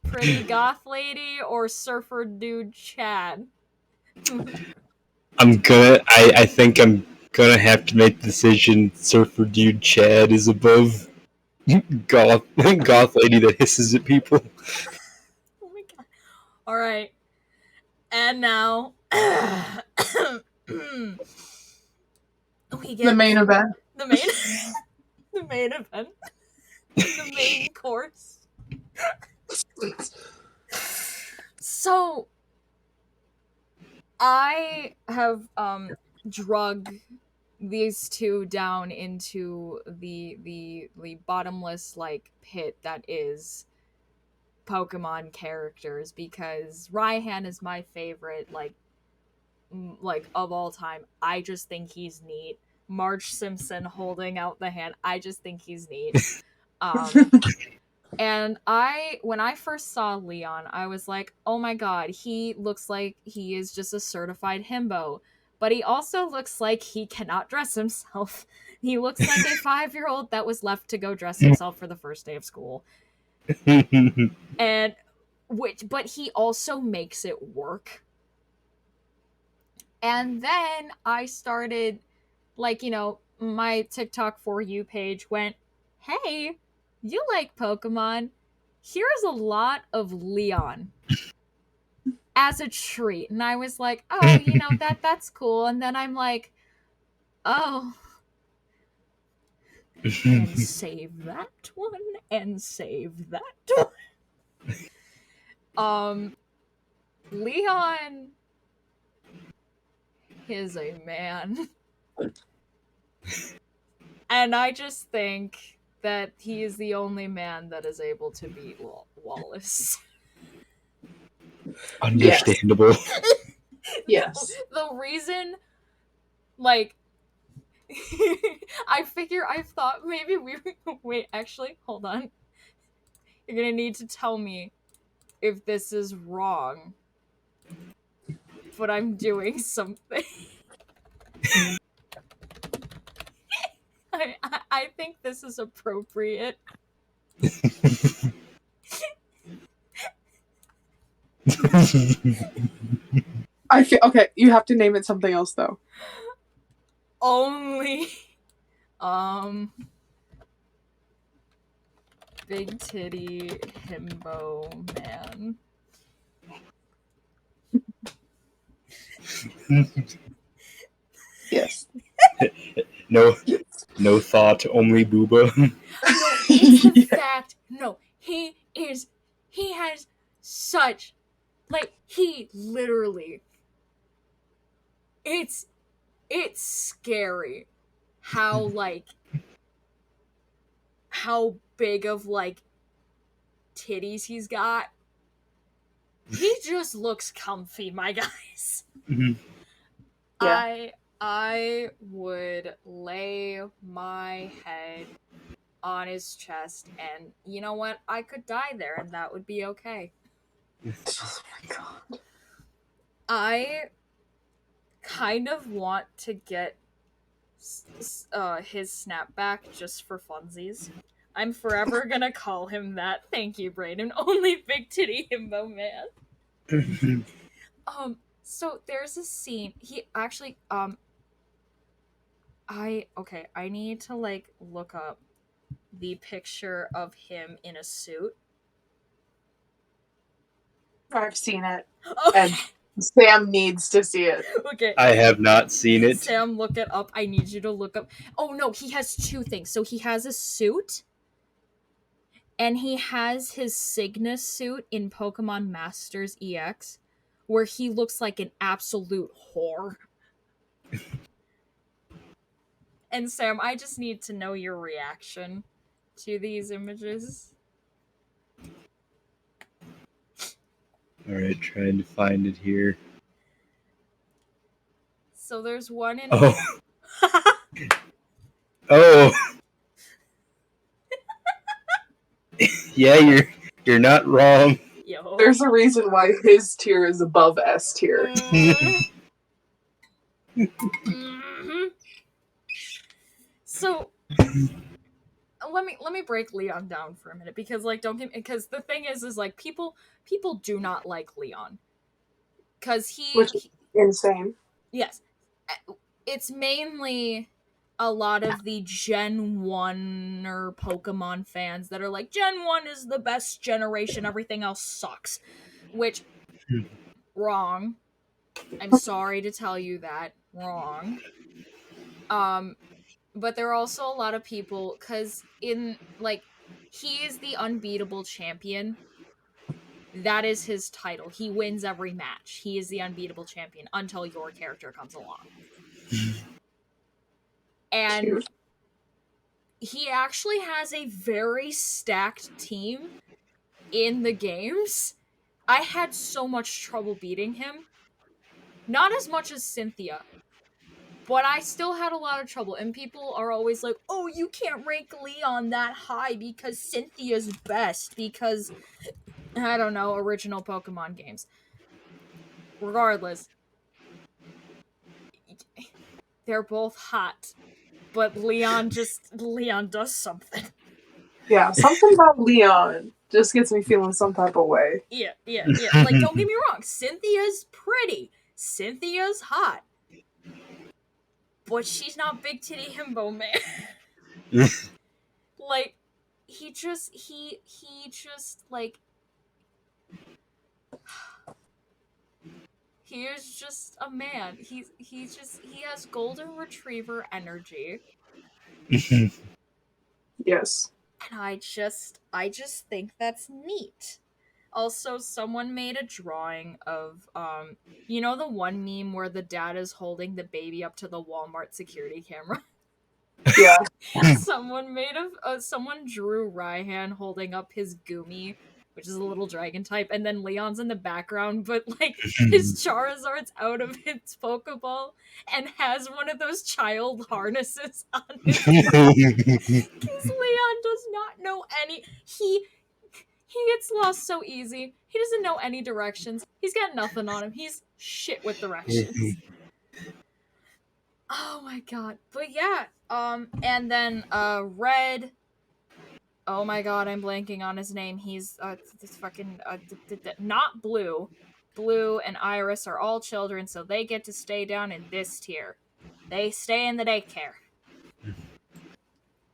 Pretty goth lady or surfer dude Chad? I think I'm gonna have to make the decision. Surfer dude Chad is above goth lady that hisses at people. Oh my god. Alright. And now we get The main event. the main the main event. The main course. So I have drug these two down into the bottomless like pit that is Pokemon characters because Raihan is my favorite like of all time. I just think he's neat. Marge Simpson holding out the hand. I just think he's neat. And when I first saw Leon, I was like, oh my god, he looks like he is just a certified himbo. But he also looks like he cannot dress himself. He looks like a 5-year-old that was left to go dress himself for the first day of school. And but he also makes it work. And then I started, like, my TikTok For You page went, hey, you like Pokemon? Here's a lot of Leon as a treat. And I was like, oh, that's cool. And then I'm like, oh, and save that one, and save that one. Leon is a man. And I just think that he is the only man that is able to beat Wallace. Understandable. Yes. The reason, like, I thought maybe wait, actually, hold on. You're gonna need to tell me if this is wrong. But I'm doing something. I think this is appropriate. I feel okay. You have to name it something else though. Only, big titty himbo man. Yes. No thought, only booba. No, it's the fact. No, he has such, like, he literally, it's scary how, like, how big of, like, titties he's got. He just looks comfy, my guys. Yeah. I would lay my head on his chest, and you know what? I could die there, and that would be okay. Oh my god. I kind of want to get his snapback just for funsies. I'm forever gonna call him that. Thank you, Brayden. Only big titty himbo man. So there's a scene. He actually, I need to, like, look up the picture of him in a suit. I've seen it. Okay. And Sam needs to see it. Okay. I have not seen it. Sam, look it up. I need you to look up. Oh no, he has two things. So he has a suit, and he has his Cygnus suit in Pokemon Masters EX, where he looks like an absolute whore. And Sam, I just need to know your reaction to these images. Alright, trying to find it here. So there's one in. Oh. Oh. Yeah, you're not wrong. Yo. There's a reason why his tier is above S tier. Mm-hmm. So let me break Leon down for a minute, because, like, because the thing is like people do not like Leon because Which insane. Yes. It's mainly a lot of the Gen 1 or Pokemon fans that are like, Gen 1 is the best generation, everything else sucks. Which, wrong. I'm sorry to tell you that. Wrong. But there are also a lot of people, because he is the unbeatable champion. That is his title. He wins every match. He is the unbeatable champion until your character comes along. And Cute. he actually has a very stacked team in the games. I had so much trouble beating him. Not as much as Cynthia, but I still had a lot of trouble. And people are always like, oh, you can't rank Leon that high because Cynthia's best. Because, I don't know, original Pokemon games. Regardless, they're both hot. But Leon does something. Yeah, something about Leon just gets me feeling some type of way. Yeah. Like, don't get me wrong. Cynthia's pretty. Cynthia's hot. But she's not Big Titty Himbo, man. Like, he just, like, he is just a man. He has golden retriever energy. Yes. And I just think that's neat. Also, someone made a drawing of, you know the one meme where the dad is holding the baby up to the Walmart security camera? Yeah. Someone drew Raihan holding up his Goomy, which is a little dragon type, and then Leon's in the background, but like his Charizard's out of its Pokeball and has one of those child harnesses on his because Leon does not know any. He gets lost so easy. He doesn't know any directions. He's got nothing on him. He's shit with directions. Oh my god. But yeah, and then Red, oh my god, I'm blanking on his name. He's this fucking not Blue. Blue and Iris are all children, so they get to stay down in this tier. They stay in the daycare.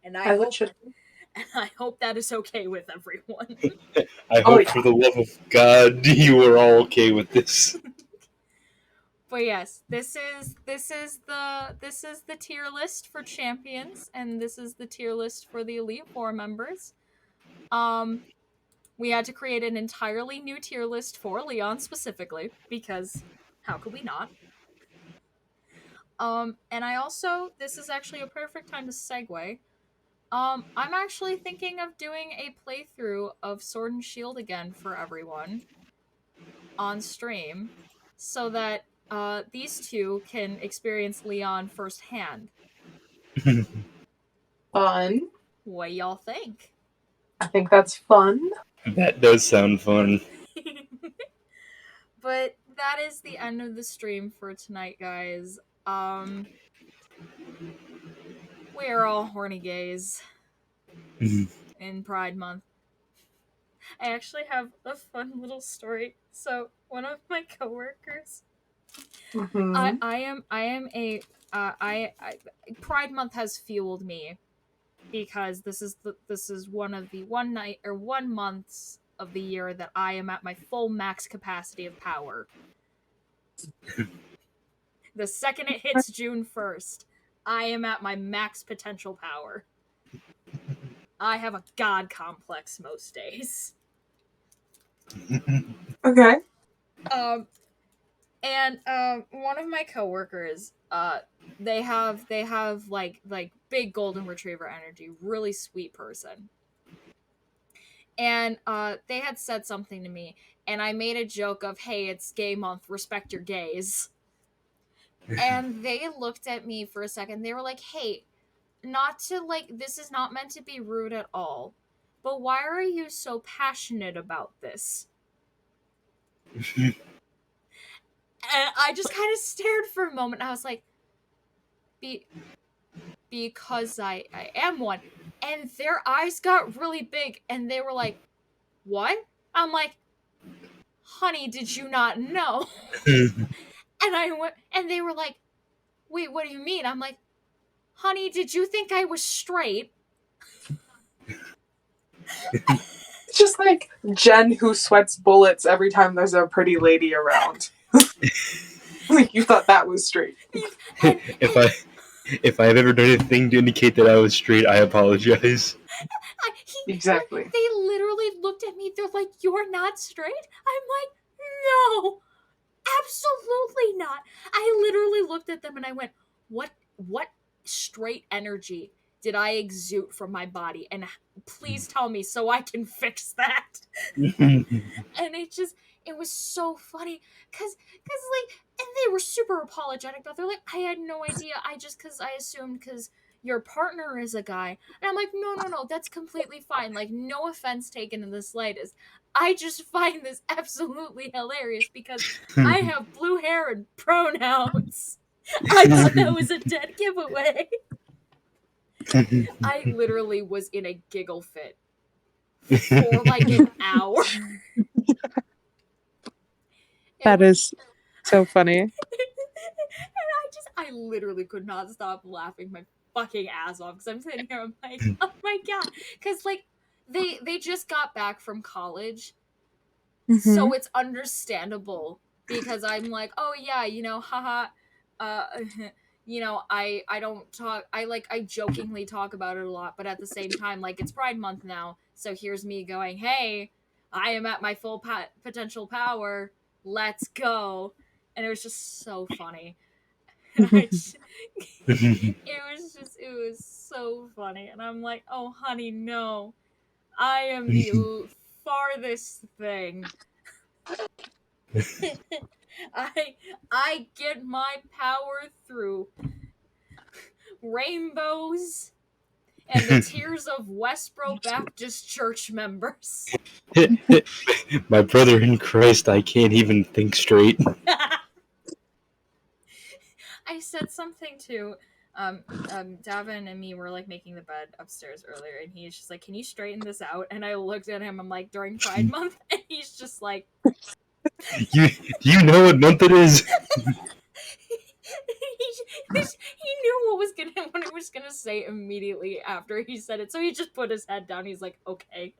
And I hope that is okay with everyone. I hope for the love of God you are all okay with this. But yes, this is the tier list for champions, and this is the tier list for the Elite Four members. We had to create an entirely new tier list for Leon specifically, because how could we not? And I also, this is actually a perfect time to segue. I'm actually thinking of doing a playthrough of Sword and Shield again for everyone on stream, so that these two can experience Leon firsthand. Fun. What y'all think? I think that's fun. That does sound fun. But that is the end of the stream for tonight, guys. We are all horny gays in Pride Month. I actually have a fun little story. So one of my coworkers, Mm-hmm. Pride Month has fueled me, because this is one of the 1 months of the year that I am at my full max capacity of power. The second it hits June 1st, I am at my max potential power. I have a god complex most days. Okay. And one of my coworkers, they have like big golden retriever energy, really sweet person. And they had said something to me, and I made a joke of, hey, it's gay month, respect your gays. And they looked at me for a second. They were like, hey, not to, like, this is not meant to be rude at all, but why are you so passionate about this? And I just kind of stared for a moment. I was like, because I am one. And their eyes got really big, and they were like, what? I'm like, honey, did you not know? And I went, and they were like, "Wait, what do you mean?" I'm like, "Honey, did you think I was straight?" It's just like Jen who sweats bullets every time there's a pretty lady around. Like, you thought that was straight. If I have ever done anything to indicate that I was straight, I apologize. Exactly. They literally looked at me. They're like, "You're not straight?" I'm like, "No, absolutely not." I literally looked at them and I went, what straight energy did I exude from my body? And please tell me so I can fix that." And it was so funny because like, and they were super apologetic, but they're like, "I had no idea. I assumed because your partner is a guy." And I'm like, no, that's completely fine. Like, no offense taken in the slightest. I just find this absolutely hilarious because I have blue hair and pronouns. I thought that was a dead giveaway. I literally was in a giggle fit for like an hour. That is so funny. And I literally could not stop laughing my fucking ass off because I'm sitting here, I'm like, oh my god, because like they just got back from college, so it's understandable because I'm like, oh yeah, haha, uh, I don't talk, I jokingly talk about it a lot, but at the same time, like, it's Pride Month now, so here's me going, hey, I am at my full potential power, let's go. And it was just so funny. It was so funny. And I'm like, oh, honey, no. I am the farthest thing. I get my power through rainbows and the tears of Westboro Baptist Church members. My brother in Christ, I can't even think straight. I said something to Davin and me were like making the bed upstairs earlier, and he's just like, "Can you straighten this out?" And I looked at him, I'm like, during Pride Month, and he's just like, Do you know what month it is? he knew what I was gonna say immediately after he said it, so he just put his head down. He's like, "Okay."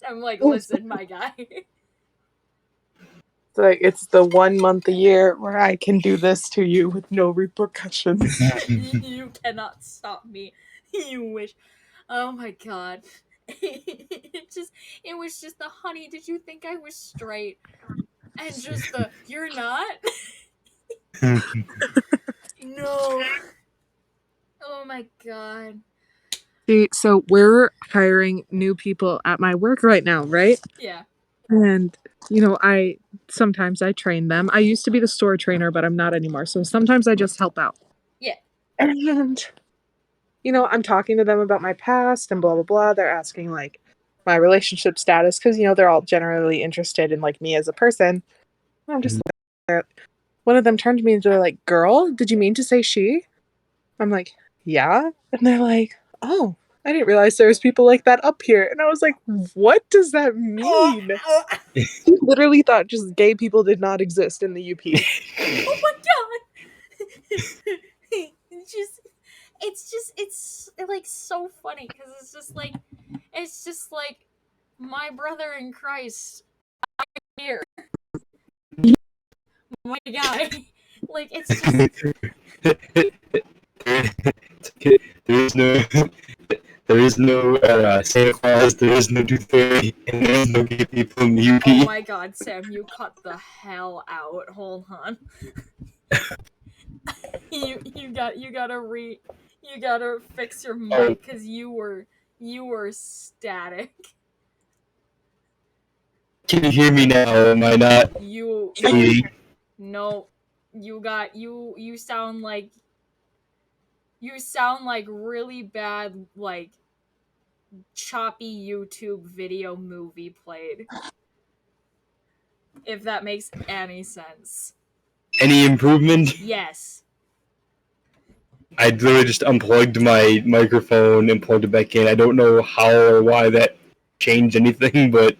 And I'm like, "Listen, my guy." It's like, it's the 1 month a year where I can do this to you with no repercussions. You cannot stop me. You wish. Oh my god. It was just the honey, did you think I was straight? And just the you're not? No. Oh my god. See, so we're hiring new people at my work right now, right? Yeah. And, sometimes I train them. I used to be the store trainer, but I'm not anymore. So sometimes I just help out. Yeah. And, I'm talking to them about my past and blah, blah, blah. They're asking, like, my relationship status because, they're all generally interested in, like, me as a person. And I'm just like, one of them turned to me and they're like, "Girl, did you mean to say she?" I'm like, "Yeah." And they're like, "Oh, I didn't realize there was people like that up here." And I was like, what does that mean? He literally thought just gay people did not exist in the UP. Oh my god. It's like so funny because it's just like my brother in Christ here. My guy. Like, it's just There is no Santa Claus, there is no Tooth Fairy, and there is no gay people in the UP. Oh my god, Sam, you cut the hell out. Hold on. you gotta fix your mic because you were static. Can you hear me now? Am I not? No, you sound like really bad, like choppy YouTube video movie played. If that makes any sense. Any improvement? Yes. I literally just unplugged my microphone and plugged it back in. I don't know how or why that changed anything, but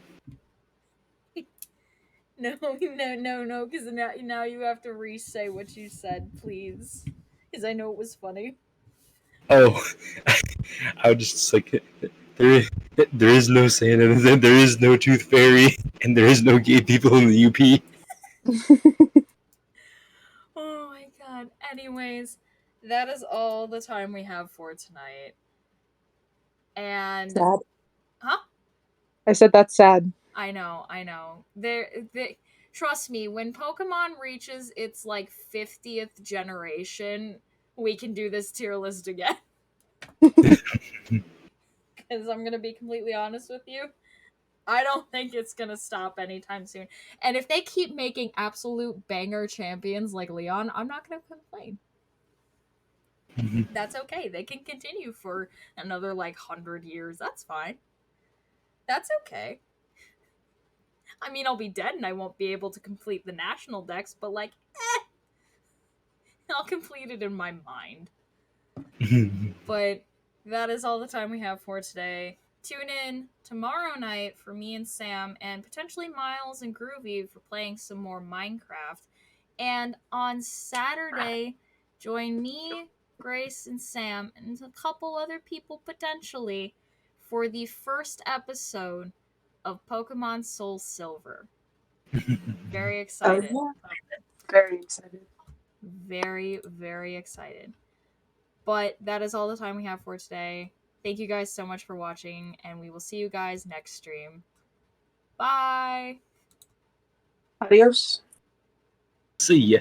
No, because now you have to re-say what you said, please. Because I know it was funny. Oh, I would just like there. There is no Santa. There is no Tooth Fairy, and there is no gay people in the UP. Oh my god. Anyways, that is all the time we have for tonight. And Sad. huh? I said that's sad. I know. Trust me, when Pokemon reaches its like 50th generation, we can do this tier list again. Because I'm gonna be completely honest with you, I don't think it's gonna stop anytime soon. And if they keep making absolute banger champions like Leon, I'm not gonna complain. That's okay. They can continue for another like 100 years. That's fine. That's okay. I mean, I'll be dead and I won't be able to complete the national decks, but like, I'll complete it in my mind. But that is all the time we have for today. Tune in tomorrow night for me and Sam, and potentially Miles and Groovy for playing some more Minecraft. And on Saturday, join me, Grace, and Sam, and a couple other people potentially for the first episode of Pokemon Soul Silver. Very Oh excited. yeah. Very excited. Very, very excited. But that is all the time we have for today. Thank you guys so much for watching, and we will see you guys next stream. Bye! Adios. See ya.